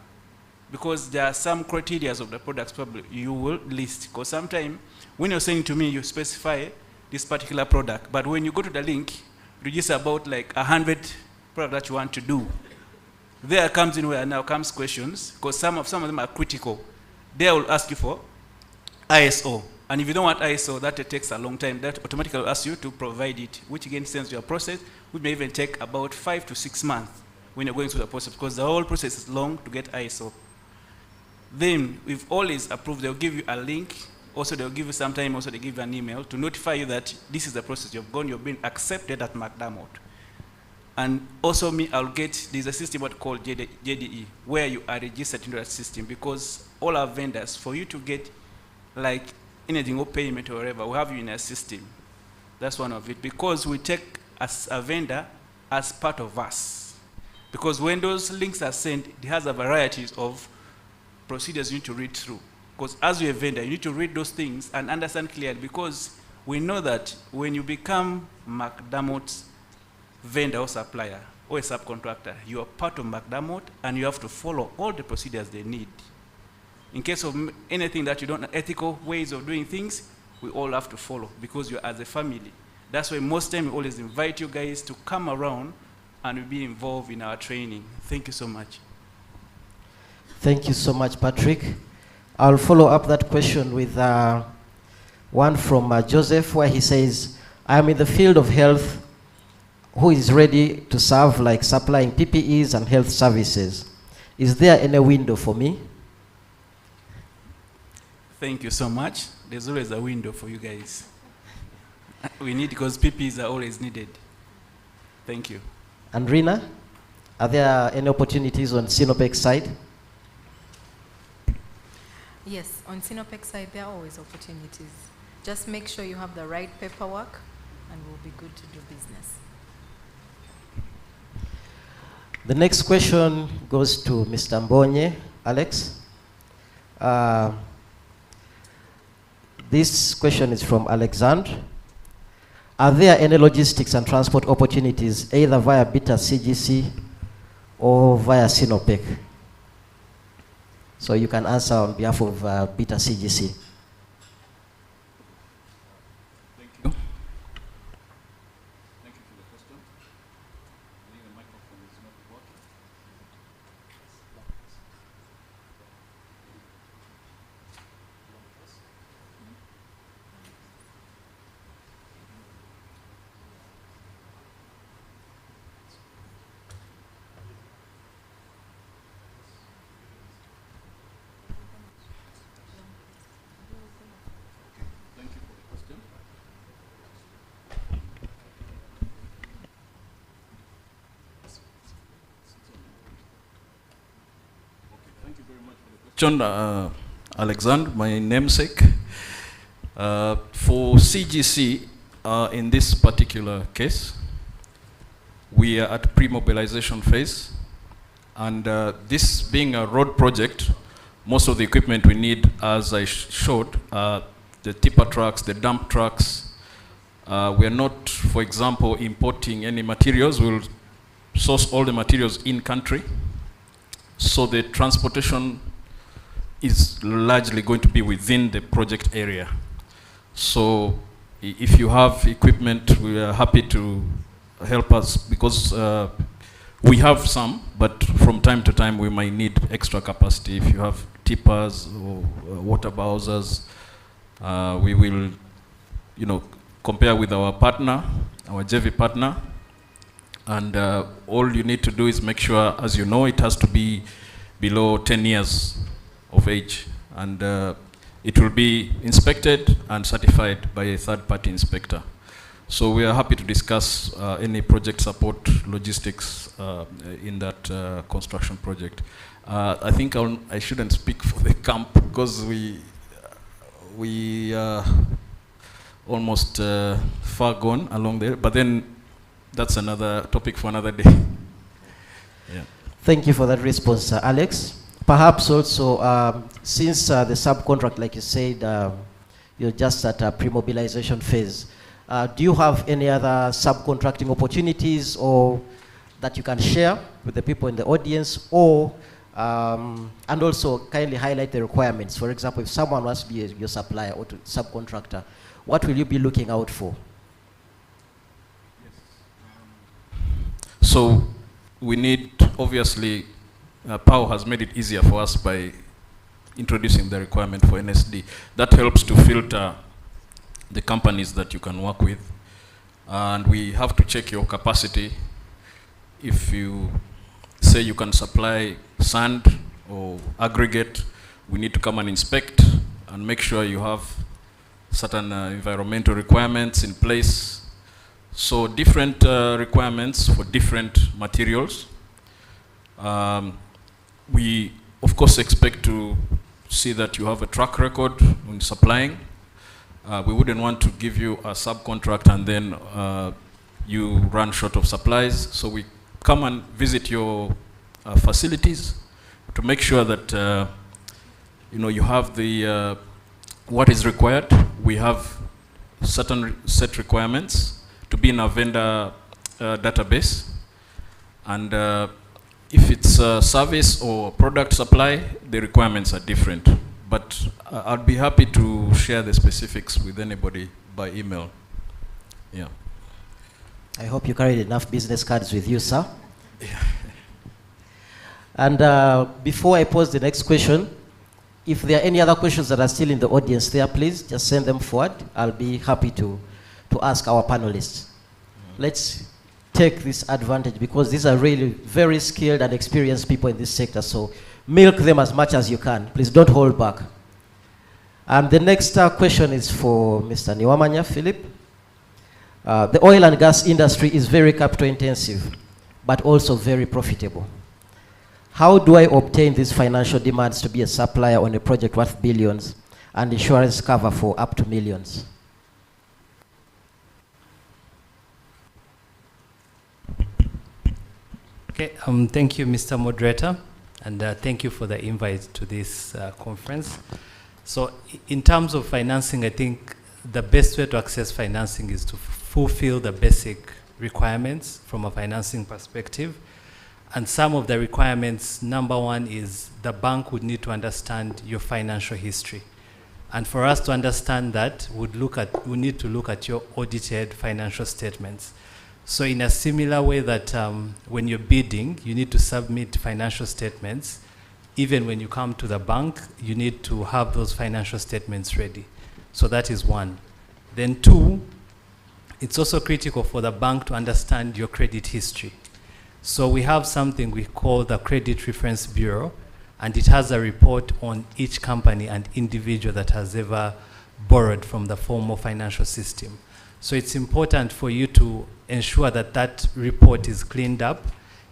because there are some criteria of the products probably you will list. Because sometimes when you're saying to me, you specify this particular product, but when you go to the link, you just about like 100 products that you want to do. There comes in where now comes questions, because some of them are critical. They will ask you for ISO. And if you don't want ISO, that takes a long time. That automatically will ask you to provide it, which again sends you a process, which may even take about 5 to 6 months when you're going through the process, because the whole process is long to get ISO. Then, if all is approved, they'll give you a link. Also, they'll give you some time, also they give you an email to notify you that this is the process you've gone, you've been accepted at McDermott. And also I'll get, there's a system what called JDE, where you are registered into that system, because all our vendors, for you to get like anything or payment or whatever, we have you in a system. That's one of it, because we take as a vendor as part of us. Because when those links are sent, it has a variety of procedures you need to read through. Because as you're a vendor, you need to read those things and understand clearly, because we know that when you become McDermott's vendor or supplier or a subcontractor, you are part of McDermott and you have to follow all the procedures they need. In case of anything that you don't know, ethical ways of doing things, we all have to follow, because you're as a family. That's why most time we always invite you guys to come around and be involved in our training. Thank you so much. Thank you so much, Patrick. I'll follow up that question with one from Joseph, where he says, I am in the field of health who is ready to serve, like supplying PPEs and health services. Is there any window for me? Thank you so much. There's always a window for you guys. We need, because PPEs are always needed. Thank you. And Rina, are there any opportunities on Sinopec's side? Yes, on Sinopec's side, there are always opportunities. Just make sure you have the right paperwork, and we'll be good to do business. The next question goes to Mr. Mbonye. Alex. This question is from Alexandre. Are there any logistics and transport opportunities either via Beta CGC or via Sinopec? So you can answer on behalf of Beta CGC. Thank you. Thank you for the question. I think the microphone is not working. Thank you for the question. Okay, thank you very much for the question, Alexander, my namesake. For CGC, in this particular case, we are at pre-mobilization phase, and this being a road project, most of the equipment we need, as I showed, the tipper trucks, the dump trucks. We are not, for example, importing any materials. We'll source all the materials in country. So the transportation is largely going to be within the project area. So if you have equipment, we are happy to help us, because we have some, but from time to time we might need extra capacity. If you have tippers or water bowsers, we will, compare with our partner, our JV partner, and all you need to do is make sure, as you know, it has to be below 10 years of age, and it will be inspected and certified by a third-party inspector. So we are happy to discuss any project support logistics in that construction project. I think I shouldn't speak for the camp, because we are almost far gone along there, but then that's another topic for another day. Yeah. Thank you for that response, Alex. Perhaps also, since the subcontract, like you said, you're just at a pre-mobilization phase, do you have any other subcontracting opportunities or that you can share with the people in the audience, or And also kindly highlight the requirements. For example, if someone wants to be your supplier or to subcontractor, what will you be looking out for? So we need, obviously, POW has made it easier for us by introducing the requirement for NSD. That helps to filter the companies that you can work with. And we have to check your capacity. If you say you can supply sand or aggregate, we need to come and inspect and make sure you have certain environmental requirements in place. So different requirements for different materials. We, of course, expect to see that you have a track record in supplying. We wouldn't want to give you a subcontract and then you run short of supplies. So we come and visit your facilities to make sure that you have the what is required. We have certain set requirements to be in a vendor database, and if it's a service or product supply, the requirements are different. But I'd be happy to share the specifics with anybody by email. Yeah. I hope you carried enough business cards with you, sir. Yeah. And before I pose the next question, if there are any other questions that are still in the audience there, please just send them forward. I'll be happy to ask our panelists. Let's take this advantage because these are really very skilled and experienced people in this sector. So milk them as much as you can. Please don't hold back. The next question is for Mr. Niwamanya Philip. The oil and gas industry is very capital intensive, but also very profitable. How do I obtain these financial demands to be a supplier on a project worth billions and insurance cover for up to millions? Okay, thank you, Mr. Moderator, and thank you for the invite to this conference. So in terms of financing, I think the best way to access financing is to fulfill the basic requirements from a financing perspective. And some of the requirements, number one is the bank would need to understand your financial history. And for us to understand that, we need to look at your audited financial statements. So in a similar way that when you're bidding, you need to submit financial statements. Even when you come to the bank, you need to have those financial statements ready. So that is one. Then two, it's also critical for the bank to understand your credit history. So we have something we call the Credit Reference Bureau, and it has a report on each company and individual that has ever borrowed from the formal financial system. So it's important for you to ensure that that report is cleaned up.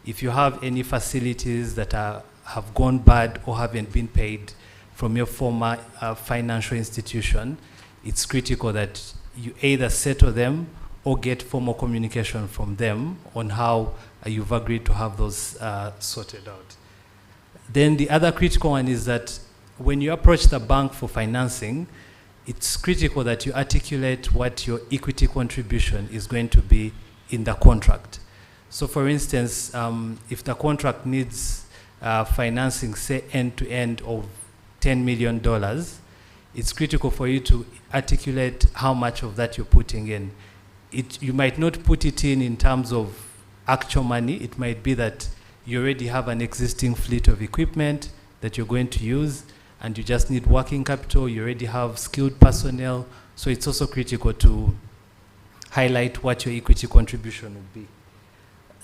If you have any facilities that have gone bad or haven't been paid from your former financial institution, it's critical that you either settle them or get formal communication from them on how you've agreed to have those sorted out. Then the other critical one is that when you approach the bank for financing, it's critical that you articulate what your equity contribution is going to be in the contract. So for instance, if the contract needs financing, say end-to-end of $10 million, it's critical for you to articulate how much of that you're putting in. You might not put it in terms of actual money. It might be that you already have an existing fleet of equipment that you're going to use, and you just need working capital. You already have skilled personnel. So it's also critical to highlight what your equity contribution would be.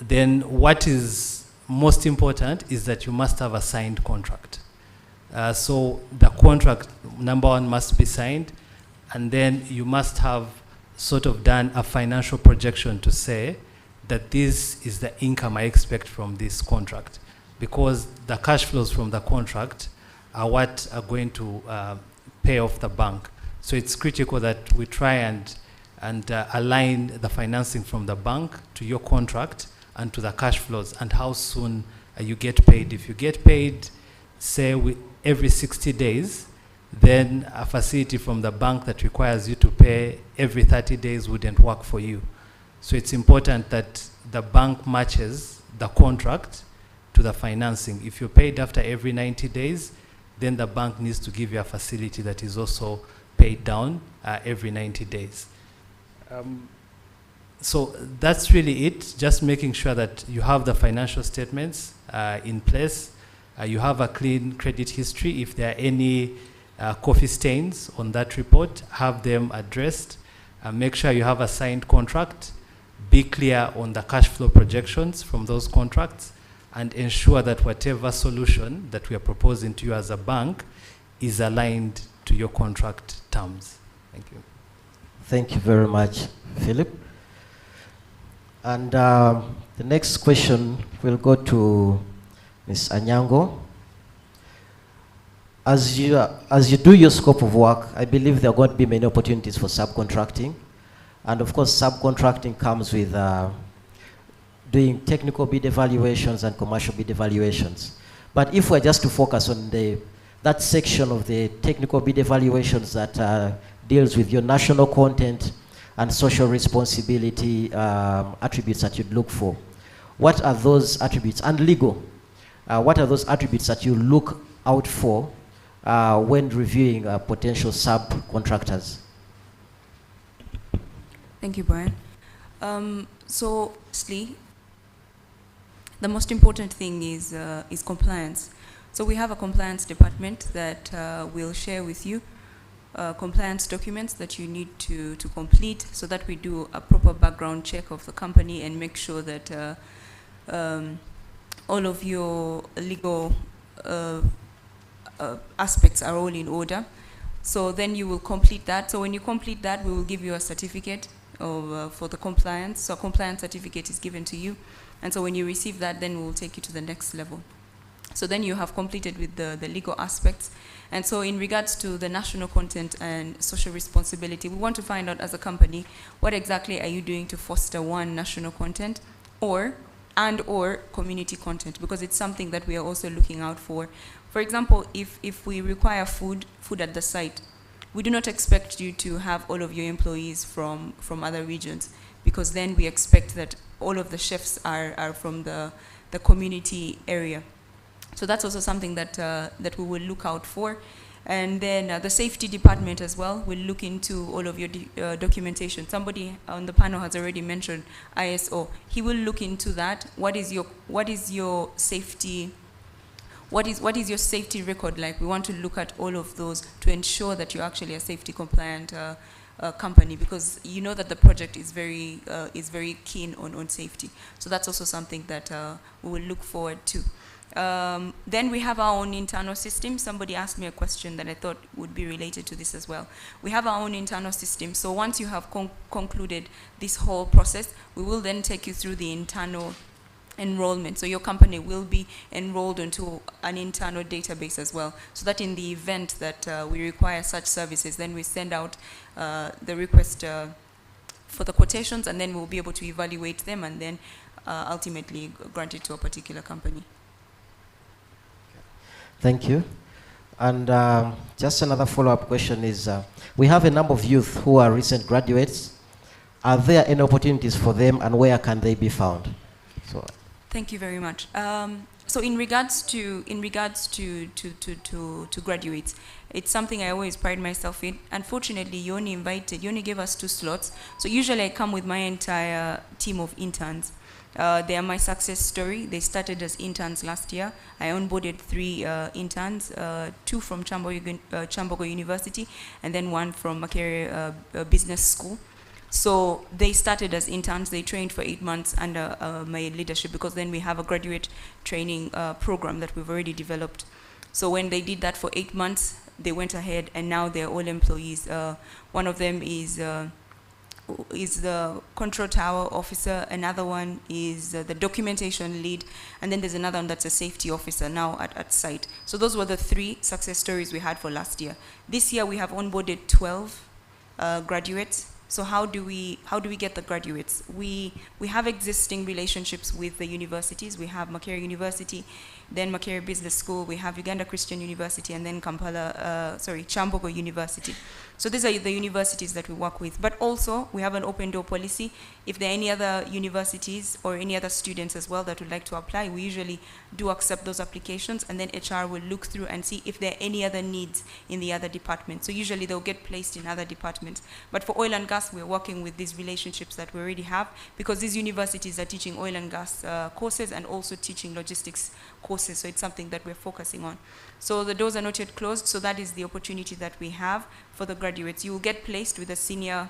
Then what is most important is that you must have a signed contract. So the contract, number one, must be signed, and then you must have sort of done a financial projection to say that this is the income I expect from this contract, because the cash flows from the contract are what are going to pay off the bank. So it's critical that we try and align the financing from the bank to your contract and to the cash flows and how soon you get paid. If you get paid, say every 60 days, then a facility from the bank that requires you to pay every 30 days wouldn't work for you. So it's important that the bank matches the contract to to the financing. If you're paid after every 90 days, then the bank needs to give you a facility that is also paid down every 90 days. So that's really it, just making sure that you have the financial statements in place, you have a clean credit history. If there are any coffee stains on that report, have them addressed. Make sure you have a signed contract, be clear on the cash flow projections from those contracts, and ensure that whatever solution that we are proposing to you as a bank is aligned to your contract terms. Thank you. Thank you very much, Philip. And the next question will go to Ms. Anyango. As you do your scope of work, I believe there are going to be many opportunities for subcontracting. And of course, subcontracting comes with doing technical bid evaluations and commercial bid evaluations. But if we're just to focus on that section of the technical bid evaluations that deals with your national content and social responsibility attributes that you'd look for, what are those attributes? And legal, what are those attributes that you look out for when reviewing potential subcontractors? Thank you, Brian. So, firstly, the most important thing is compliance. So we have a compliance department that will share with you compliance documents that you need to complete, so that we do a proper background check of the company and make sure that all of your legal aspects are all in order. So then you will complete that. So when you complete that, we will give you a certificate of, for the compliance. So a compliance certificate is given to you. And so when you receive that, then we'll take you to the next level. So then you have completed with the legal aspects. And so in regards to the national content and social responsibility, we want to find out as a company, what exactly are you doing to foster one, national content, or community content, because it's something that we are also looking out for. For example, if we require food at the site, we do not expect you to have all of your employees from other regions, because then we expect that all of the chefs are from the community area. So that's also something that we will look out for. And then the safety department as well will look into all of your documentation. Somebody on the panel has already mentioned ISO. He will look into that. What is your safety? What is your safety record like? We want to look at all of those to ensure that you're actually a safety compliant company, because you know that the project is very keen on safety. So that's also something that we will look forward to. Then we have our own internal system. Somebody asked me a question that I thought would be related to this as well. We have our own internal system. So once you have concluded this whole process, we will then take you through the internal enrollment. So your company will be enrolled into an internal database as well, so that in the event that we require such services, then we send out the request for the quotations, and then we'll be able to evaluate them and then ultimately grant it to a particular company. Thank you. And just another follow-up question is, we have a number of youth who are recent graduates. Are there any opportunities for them, and where can they be found? So. Thank you very much. So in regards to graduates, it's something I always pride myself in. Unfortunately, you only gave us 2 slots. So usually I come with my entire team of interns. They are my success story. They started as interns last year. I onboarded 3 interns, 2 from Chambogo University, and then 1 from Makerere Business School. So they started as interns. They trained for 8 months under my leadership, because then we have a graduate training program that we've already developed. So when they did that for 8 months, they went ahead, and now they're all employees. One of them is the control tower officer, another one is the documentation lead, and then there's another one that's a safety officer now at site. So those were the 3 success stories we had for last year. This year we have onboarded 12 graduates. So how do we get the graduates? We have existing relationships with the universities. We have Makerere University, then Makerere Business School, we have Uganda Christian University, and then Chambogo University. So these are the universities that we work with. But also, we have an open door policy. If there are any other universities or any other students as well that would like to apply, we usually do accept those applications, and then HR will look through and see if there are any other needs in the other departments. So usually they'll get placed in other departments. But for oil and gas, we're working with these relationships that we already have, because these universities are teaching oil and gas courses and also teaching logistics courses. So it's something that we're focusing on. So the doors are not yet closed, so that is the opportunity that we have for the graduates. You will get placed with a senior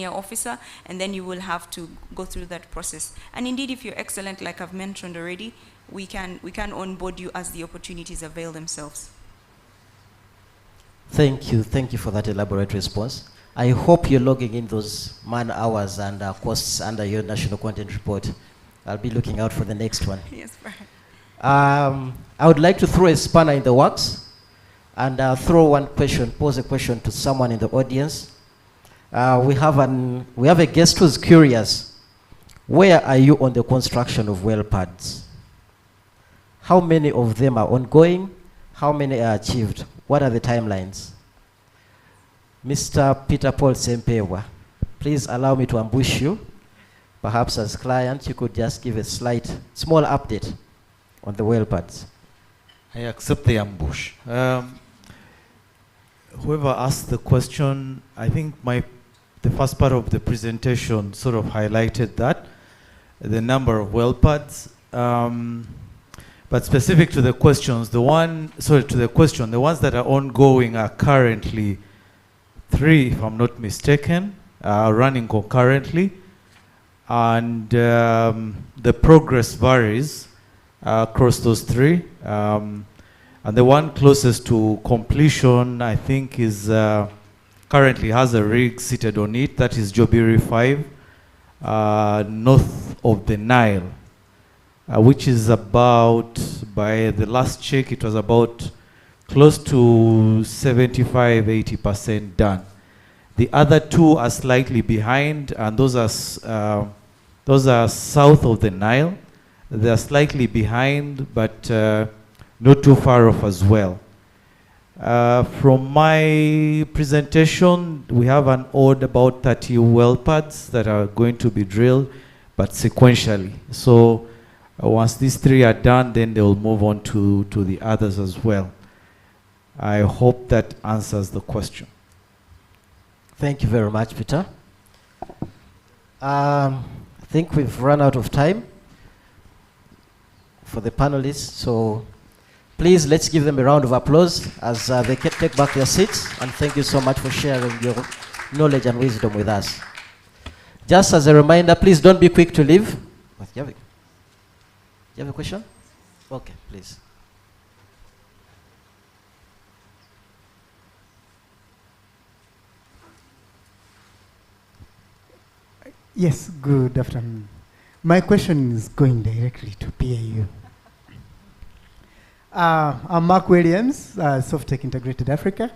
officer, and then you will have to go through that process. And indeed, if you're excellent, like I've mentioned already, we can onboard you as the opportunities avail themselves. Thank you for that elaborate response. I hope you're logging in those man hours and costs under your national content report. I'll be looking out for the next one. Yes, right. I would like to throw a spanner in the works and pose a question to someone in the audience. We have a guest who's curious. Where are you on the construction of well pads? How many of them are ongoing? How many are achieved? What are the timelines? Mr. Peter Paul Sempewa, please allow me to ambush you. Perhaps as client, you could just give a small update on the well pads. I accept the ambush. Whoever asked the question, I think the first part of the presentation sort of highlighted that, the number of well pads. But specific to the questions, the ones that are ongoing are currently 3, if I'm not mistaken, running concurrently. And the progress varies across those 3. And the one closest to completion, I think, is currently has a rig seated on it. That is Jobiri 5, north of the Nile, which is about, by the last check, it was about close to 75–80% done. The other 2 are slightly behind, and those are south of the Nile. They are slightly behind, but not too far off as well. From my presentation, we have an odd about 30 well pads that are going to be drilled, but sequentially. So once these 3 are done, then they will move on to the others as well. I hope that answers the question. Thank you very much, Peter. I think we've run out of time for the panelists, so please let's give them a round of applause as they take back their seats, and thank you so much for sharing your knowledge and wisdom with us. Just as a reminder, please don't be quick to leave. Do you have a question? Okay, please. Yes, good afternoon. My question is going directly to PAU. I'm Mark Williams, Softtech Integrated Africa,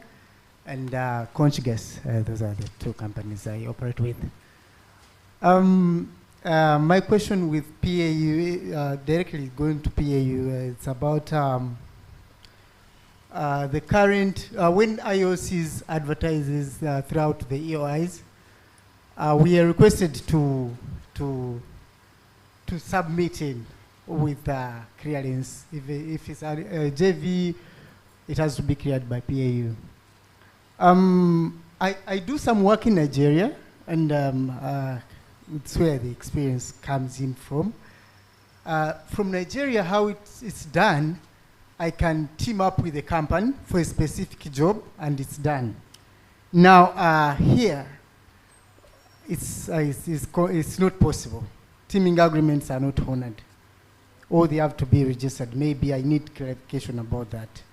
and Conchigas. Those are the 2 companies I operate with. My question with PAU, directly going to PAU, it's about the current, when IOCs advertises throughout the EOIs, we are requested to submit in with clearance. If it's a JV, it has to be cleared by PAU. I do some work in Nigeria, and it's where the experience comes in from. From Nigeria, how it's done, I can team up with a company for a specific job, and it's done. Now, here, it's not possible. Teaming agreements are not honored, or they have to be registered. Maybe I need clarification about that.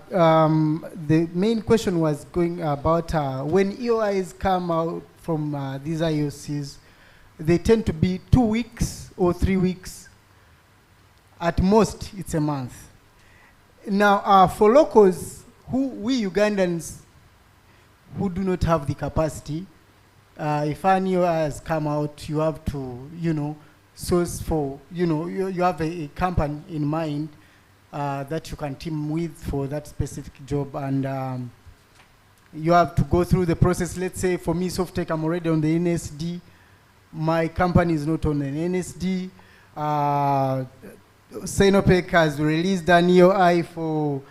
The main question was going about when EOIs come out from these IOCs, they tend to be 2 weeks or 3 weeks. At most, it's a month. Now, for locals, we Ugandans who do not have the capacity, if an EOI has come out, you have to, source for, you have a company in mind that you can team with for that specific job, and You have to go through the process. Let's say for me, Softtech, I'm already on the NSD. My company is not on an NSD. Sinopec has released an EOI for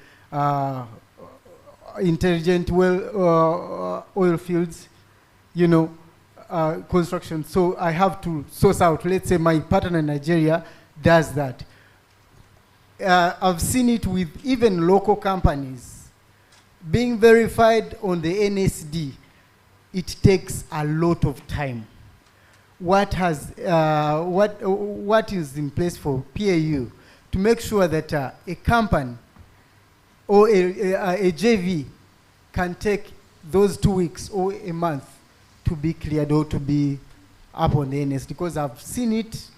intelligent oil fields, construction. So I have to source out. Let's say my partner in Nigeria does that. I've seen it with even local companies being verified on the NSD. It takes a lot of time. What is in place for PAU to make sure that a company or a JV can take those 2 weeks or a month to be cleared or to be up on the NSD? Because I've seen it.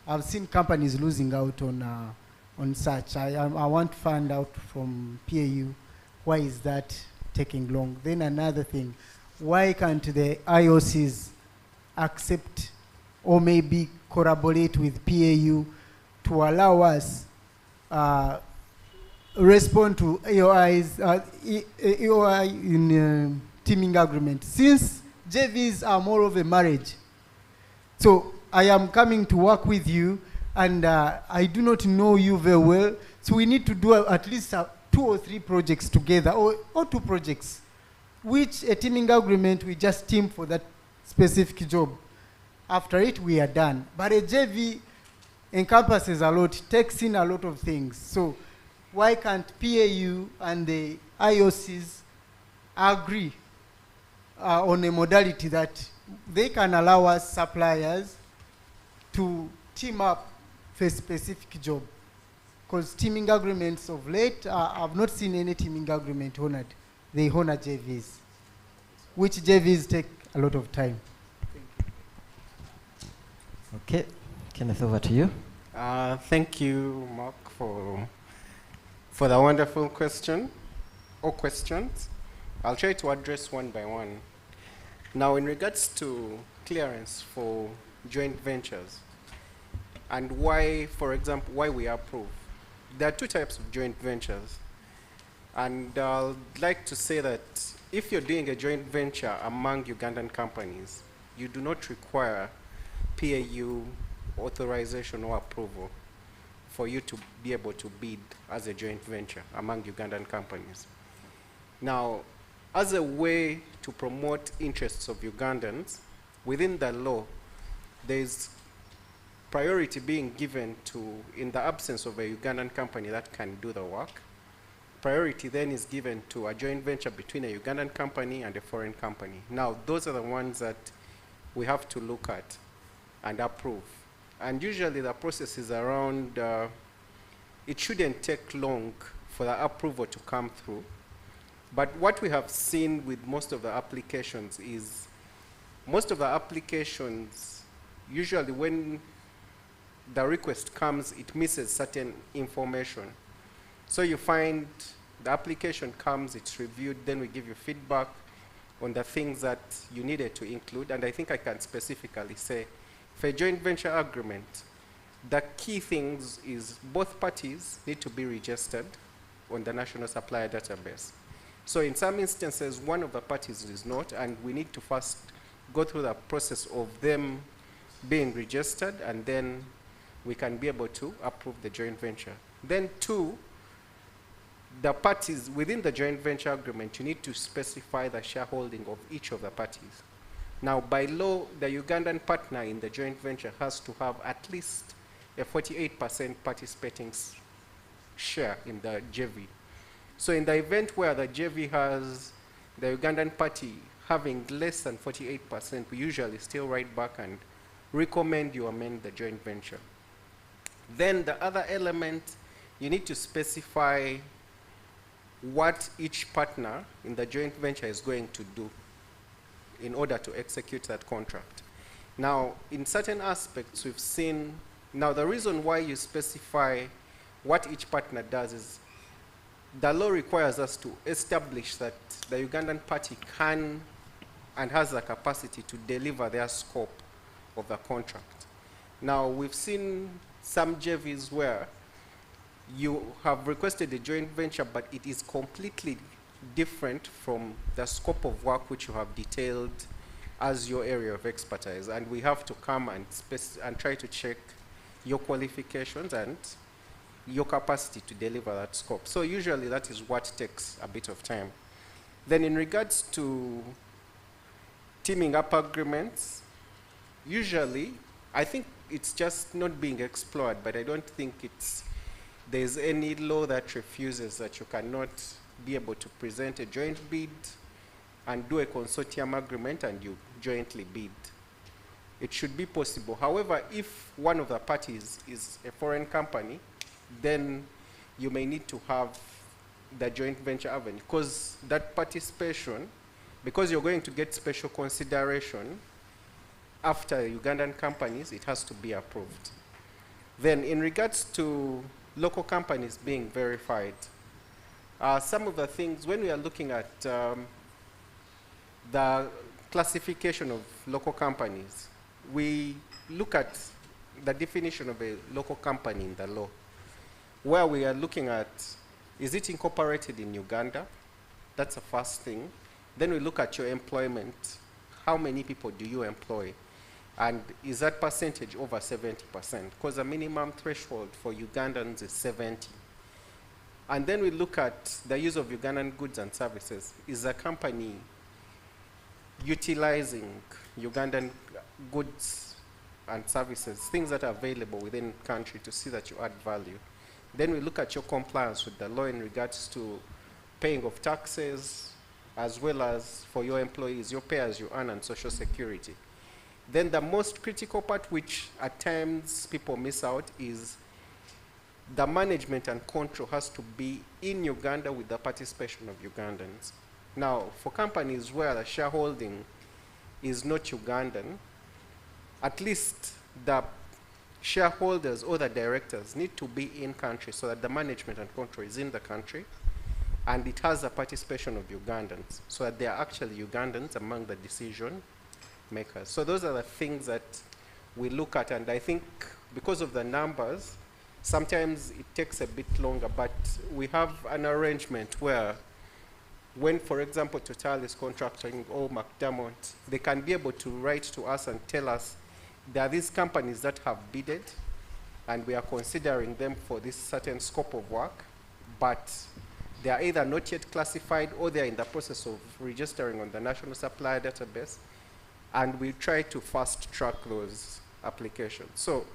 I've seen companies losing out on such. I want to find out from PAU, why is that taking long? Then another thing, why can't the IOCs accept or maybe collaborate with PAU to allow us respond to AOIs, AOI in teaming agreement, since JVs are more of a marriage. So I am coming to work with you, and I do not know you very well, so we need to do at least 2 or 3 projects together, or 2 projects, which a teaming agreement, we just team for that specific job. After it, we are done. But a JV encompasses a lot, takes in a lot of things. So why can't PAU and the IOCs agree on a modality that they can allow us suppliers to team up for a specific job? Because teaming agreements of late, I've not seen any teaming agreement honored. They honor JVs, which JVs take a lot of time. Okay, Kenneth, over to you. Thank you, Mark, for the wonderful question or questions. I'll try to address one by one. Now, in regards to clearance for joint ventures and why, for example, why we approve, there are 2 types of joint ventures. And I'd like to say that if you're doing a joint venture among Ugandan companies, you do not require PAU authorization or approval for you to be able to bid as a joint venture among Ugandan companies. Now, as a way to promote interests of Ugandans, within the law, there's priority being given to, in the absence of a Ugandan company that can do the work, priority then is given to a joint venture between a Ugandan company and a foreign company. Now, those are the ones that we have to look at and approve. And usually the process is around, it shouldn't take long for the approval to come through. But what we have seen with most of the applications is, most of the applications, usually when the request comes, it misses certain information. So you find the application comes, it's reviewed, then we give you feedback on the things that you needed to include. And I think I can specifically say, for a joint venture agreement, the key things is both parties need to be registered on the National Supplier Database. So in some instances, one of the parties is not, and we need to first go through the process of them being registered, and then we can be able to approve the joint venture. Then 2, the parties within the joint venture agreement, you need to specify the shareholding of each of the parties. Now, by law, the Ugandan partner in the joint venture has to have at least a 48% participating share in the JV. So in the event where the JV has the Ugandan party having less than 48%, we usually still write back and recommend you amend the joint venture. Then the other element, you need to specify what each partner in the joint venture is going to do in order to execute that contract. Now, in certain aspects, we've seen, now the reason why you specify what each partner does is the law requires us to establish that the Ugandan party can and has the capacity to deliver their scope of the contract. Now, we've seen some JVs where you have requested a joint venture, but it is completely different from the scope of work which you have detailed as your area of expertise, and we have to come and try to check your qualifications and your capacity to deliver that scope. So usually that is what takes a bit of time. Then in regards to teaming up agreements, usually I think it's just not being explored, but I don't think there's any law that refuses that you cannot be able to present a joint bid and do a consortium agreement and you jointly bid. It should be possible. However, if one of the parties is a foreign company, then you may need to have the joint venture avenue, because that participation, because you're going to get special consideration after Ugandan companies, it has to be approved. Then in regards to local companies being verified, some of the things, when we are looking at the classification of local companies, we look at the definition of a local company in the law, where we are looking at, is it incorporated in Uganda? That's the first thing. Then we look at your employment. How many people do you employ? And is that percentage over 70%? Because the minimum threshold for Ugandans is 70. And then we look at the use of Ugandan goods and services. Is the company utilizing Ugandan goods and services, things that are available within the country, to see that you add value? Then we look at your compliance with the law in regards to paying of taxes, as well as for your employees, your pay as you earn and social security. Then the most critical part, which at times people miss out, is the management and control has to be in Uganda with the participation of Ugandans. Now, for companies where the shareholding is not Ugandan, at least the shareholders or the directors need to be in country so that the management and control is in the country, and it has the participation of Ugandans, so that they are actually Ugandans among the decision makers. So those are the things that we look at, and I think because of the numbers, sometimes it takes a bit longer, but we have an arrangement where when, for example, Total is contracting or McDermott, they can be able to write to us and tell us there are these companies that have bidded and we are considering them for this certain scope of work, but they are either not yet classified or they are in the process of registering on the National Supplier Database, and we try to fast track those applications. So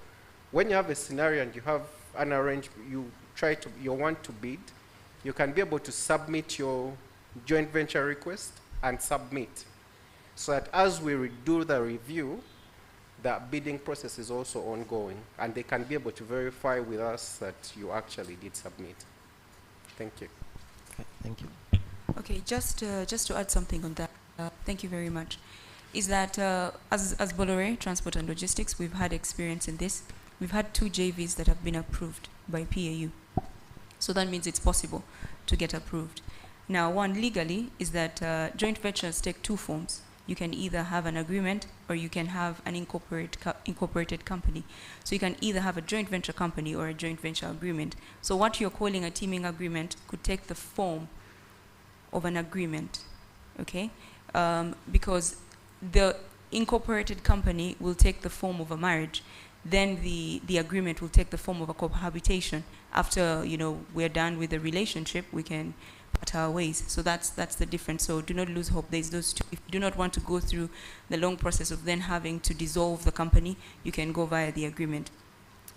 when you have a scenario and you have an arrangement, you want to bid, you can be able to submit your joint venture request and submit, so that as we do the review, the bidding process is also ongoing, and they can be able to verify with us that you actually did submit. Thank you. Okay, thank you. Okay, just to add something on that, thank you very much, is that as Bolloré Transport and Logistics, we've had experience in this. We've had 2 JVs that have been approved by PAU. So that means it's possible to get approved. Now, one legally is that joint ventures take 2 forms. You can either have an agreement or you can have an incorporated company. So you can either have a joint venture company or a joint venture agreement. So what you're calling a teaming agreement could take the form of an agreement, okay? Because the incorporated company will take the form of a marriage. Then the agreement will take the form of a cohabitation. After, we're done with the relationship, we can part our ways. So that's the difference. So do not lose hope. There's those 2. If you do not want to go through the long process of then having to dissolve the company, you can go via the agreement.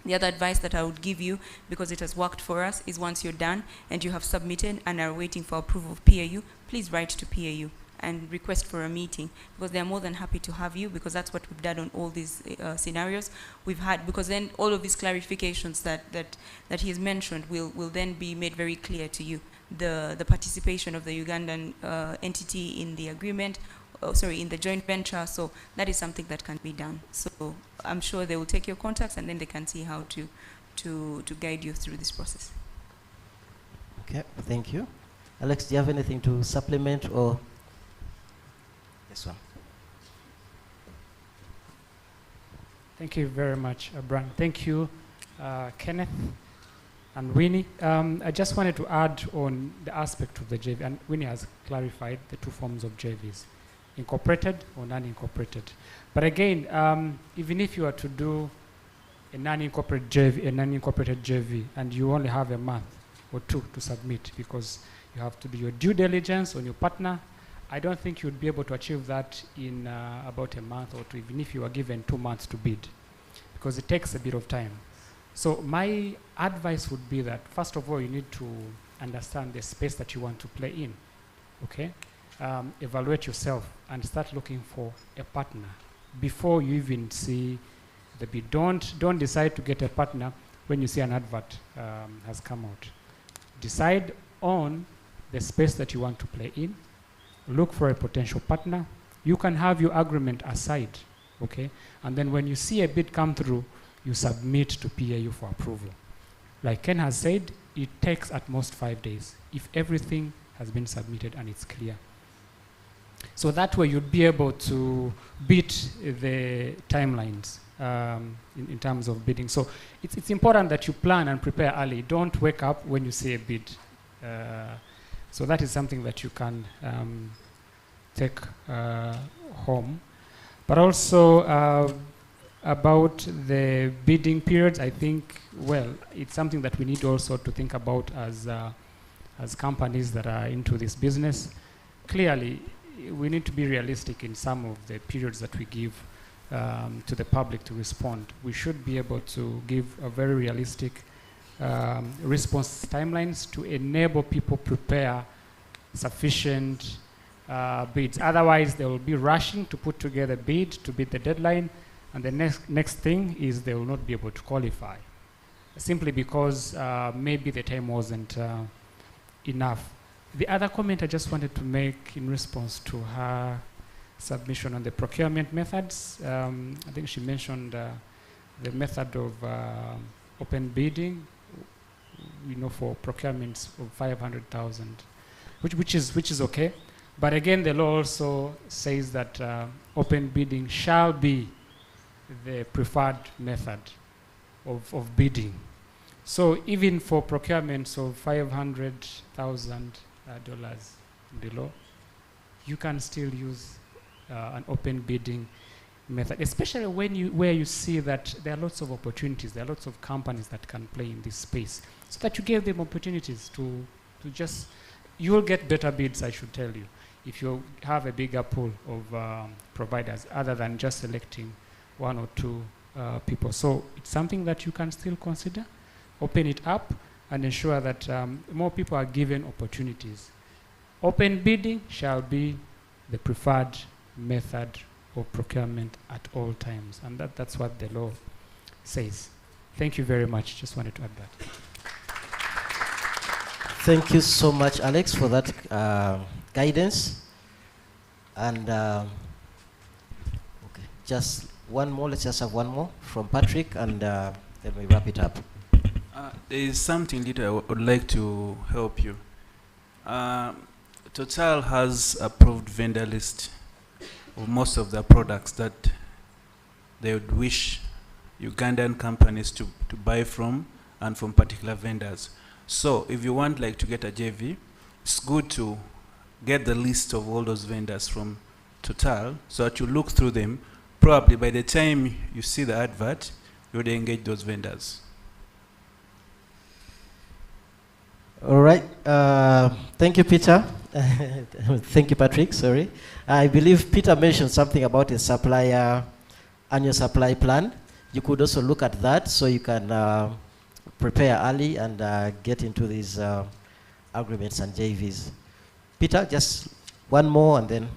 The other advice that I would give you, because it has worked for us, is once you're done and you have submitted and are waiting for approval of PAU, please write to PAU and request for a meeting, because they're more than happy to have you, because that's what we've done on all these scenarios we've had, because then all of these clarifications that he has mentioned will then be made very clear to you. The participation of the Ugandan entity in the agreement, in the joint venture, so that is something that can be done. So I'm sure they will take your contacts and then they can see how to guide you through this process. Okay, thank you. Alex, do you have anything to supplement or? This one. Thank you very much, Brian. Thank you, Kenneth. And Winnie, I just wanted to add on the aspect of the JV, and Winnie has clarified the two forms of JVs, incorporated or non-incorporated. But again, even if you are to do a non-incorporated JV, and you only have a month or two to submit because you have to do your due diligence on your partner, I don't think you'd be able to achieve that in about a month or two, even if you are given 2 months to bid, because it takes a bit of time. So my advice would be that, first of all, you need to understand the space that you want to play in, okay? Evaluate yourself and start looking for a partner before you even see the bid. Don't decide to get a partner when you see an advert has come out. Decide on the space that you want to play in. Look for a potential partner. You can have your agreement aside, okay? And then when you see a bid come through, you submit to PAU for approval. Like Ken has said, it takes at most 5 days if everything has been submitted and it's clear. So that way you'd be able to beat the timelines in terms of bidding. So it's important that you plan and prepare early. Don't wake up when you see a bid. So that is something that you can take home. But also about the bidding periods, I think, well, it's something that we need also to think about as companies that are into this business. Clearly, we need to be realistic in some of the periods that we give to the public to respond. We should be able to give a very realistic response timelines to enable people prepare sufficient bids. Otherwise, they will be rushing to put together bid to beat the deadline, and the next thing is they will not be able to qualify, simply because maybe the time wasn't enough. The other comment I just wanted to make in response to her submission on the procurement methods, I think she mentioned the method of open bidding, for procurements of 500,000, which is okay. But again, the law also says that open bidding shall be the preferred method of bidding. So even for procurements of $500,000 below, you can still use an open bidding method, especially where you see that there are lots of opportunities, there are lots of companies that can play in this space, so that you give them opportunities to just, you will get better bids, I should tell you, if you have a bigger pool of providers other than just selecting one or two people. So it's something that you can still consider. Open it up and ensure that more people are given opportunities. Open bidding shall be the preferred method of procurement at all times, and that's what the law says. Thank you very much. Just wanted to add that. Thank you so much, Alex, for that guidance. And okay, just one more. Let's just have one more from Patrick, and then we wrap it up. There is something little I would like to help you. Total has approved vendor list of most of the products that they would wish Ugandan companies to buy from, and from particular vendors. So if you want to get a JV, it's good to get the list of all those vendors from Total, so that you look through them. Probably by the time you see the advert, you would engage those vendors. All right. Thank you, Peter. Thank you, Patrick. Sorry. I believe Peter mentioned something about a supplier annual supply plan. You could also look at that, so you can prepare early and get into these agreements and JVs. Peter, just one more, and then.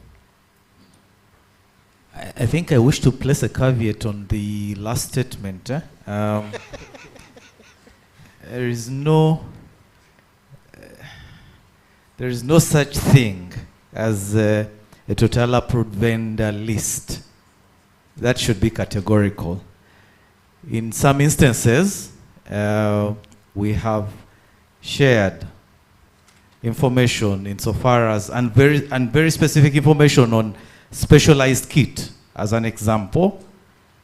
I think I wish to place a caveat on the last statement. There is no such thing as a total approved vendor list. That should be categorical. In some instances, we have shared information insofar as, and very specific information on specialized kit, as an example,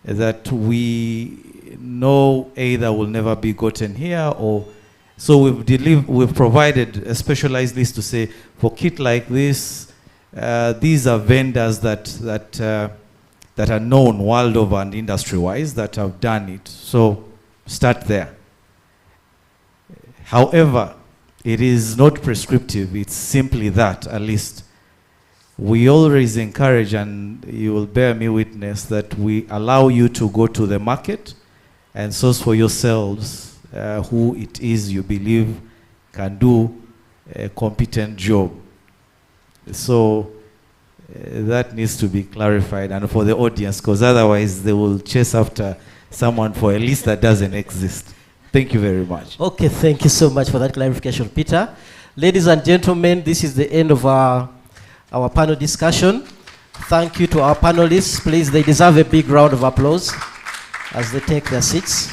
that we know either will never be gotten here, or So we've provided a specialized list to say, for kit like this, these are vendors that are known world over and industry-wise that have done it. So start there. However, it is not prescriptive. It's simply that, at least. We always encourage, and you will bear me witness, that we allow you to go to the market and source for yourselves who it is you believe can do a competent job. So that needs to be clarified, and for the audience, because otherwise they will chase after someone for a list that doesn't exist. Thank you very much. Okay, thank you so much for that clarification, Peter. Ladies and gentlemen, this is the end of our panel discussion. Thank you to our panelists. Please, they deserve a big round of applause as they take their seats.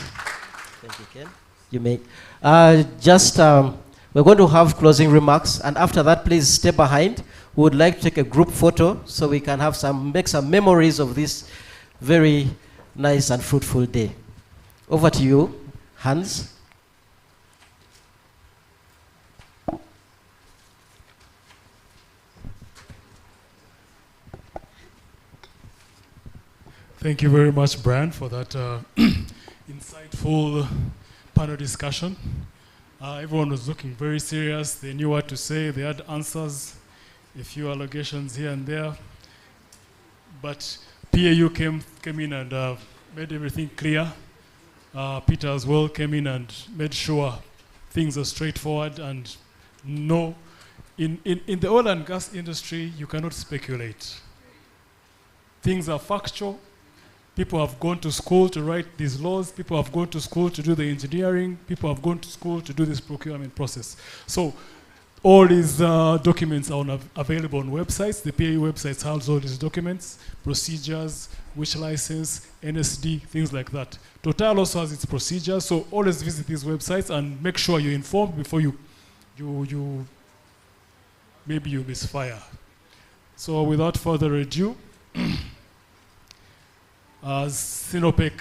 Thank you, Ken. You may. We're going to have closing remarks, and after that, please stay behind. We would like to take a group photo so we can have make some memories of this very nice and fruitful day. Over to you, Hans. Thank you very much, Brian, for that insightful panel discussion. Everyone was looking very serious. They knew what to say. They had answers, a few allegations here and there. But PAU came in and made everything clear. Peter as well came in and made sure things are straightforward and no. In the oil and gas industry, you cannot speculate. Things are factual. People have gone to school to write these laws. People have gone to school to do the engineering. People have gone to school to do this procurement process. So all these documents are available on websites. The PAU websites has all these documents, procedures, which license, NSD, things like that. Total also has its procedures, so always visit these websites and make sure you're informed before maybe you misfire. So without further ado, as Sinopec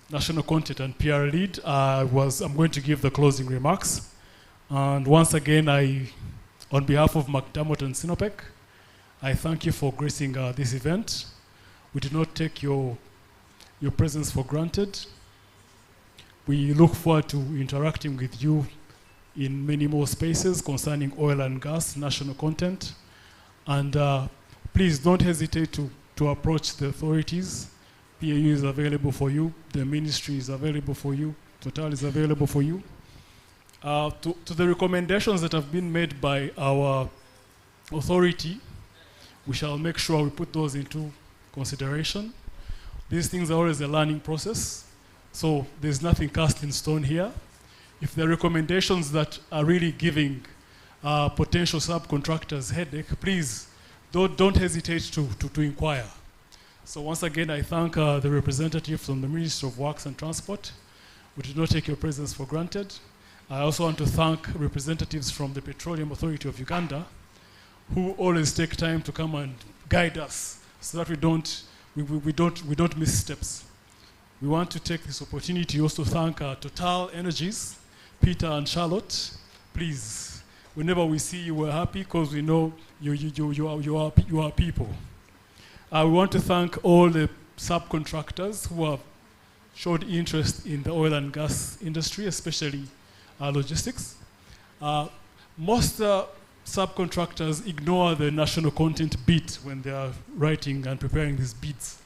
National Content and PR Lead, I'm going to give the closing remarks. And once again, on behalf of McDermott and Sinopec, I thank you for gracing this event. We do not take your presence for granted. We look forward to interacting with you in many more spaces concerning oil and gas, national content. And please don't hesitate to approach the authorities. PAU is available for you. The ministry is available for you. Total is available for you. To the recommendations that have been made by our authority, we shall make sure we put those into consideration. These things are always a learning process, so there's nothing cast in stone here. If there are recommendations that are really giving potential subcontractors headache, please don't hesitate to inquire. So once again, I thank the representative from the Ministry of Works and Transport. We do not take your presence for granted. I also want to thank representatives from the Petroleum Authority of Uganda, who always take time to come and guide us so that we don't miss steps. We want to take this opportunity to also thank Total Energies, Peter and Charlotte. Please, whenever we see you, we're happy because we know you are people. We want to thank all the subcontractors who have showed interest in the oil and gas industry, especially logistics. Most subcontractors ignore the national content bit when they are writing and preparing these bids.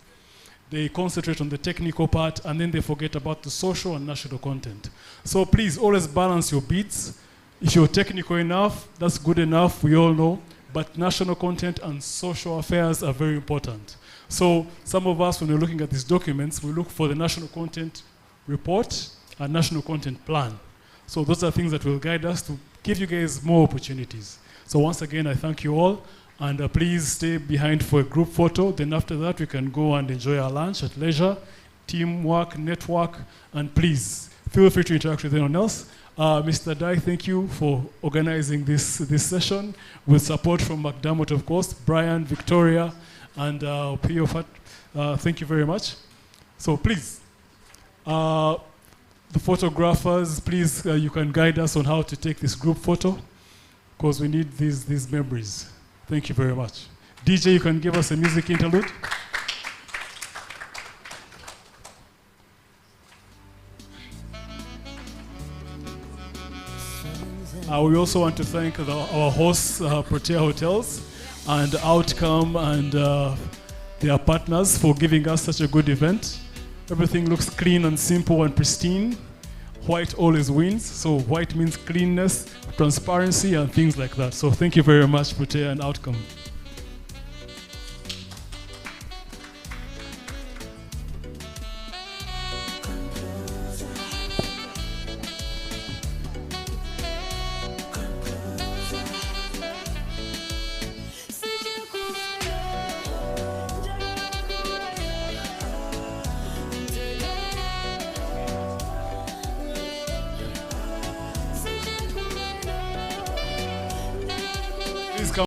They concentrate on the technical part and then they forget about the social and national content. So please always balance your bids. If you're technical enough, that's good enough, we all know, but national content and social affairs are very important. So some of us, when we're looking at these documents, we look for the national content report and national content plan. So those are things that will guide us to give you guys more opportunities. So once again, I thank you all, and please stay behind for a group photo. Then after that, we can go and enjoy our lunch at leisure, teamwork, network, and please feel free to interact with anyone else. Mr. Dai, thank you for organizing this session with support from McDermott, of course, Brian, Victoria, and Pio Fat. Thank you very much. So please, The photographers, please, you can guide us on how to take this group photo, because we need these memories. Thank you very much. DJ, you can give us a music interlude. We also want to thank our hosts, Protea Hotels, and Outcome, and their partners for giving us such a good event. Everything looks clean and simple and pristine. White always wins, so white means cleanness, transparency, and things like that. So thank you very much, Protea and Outcome.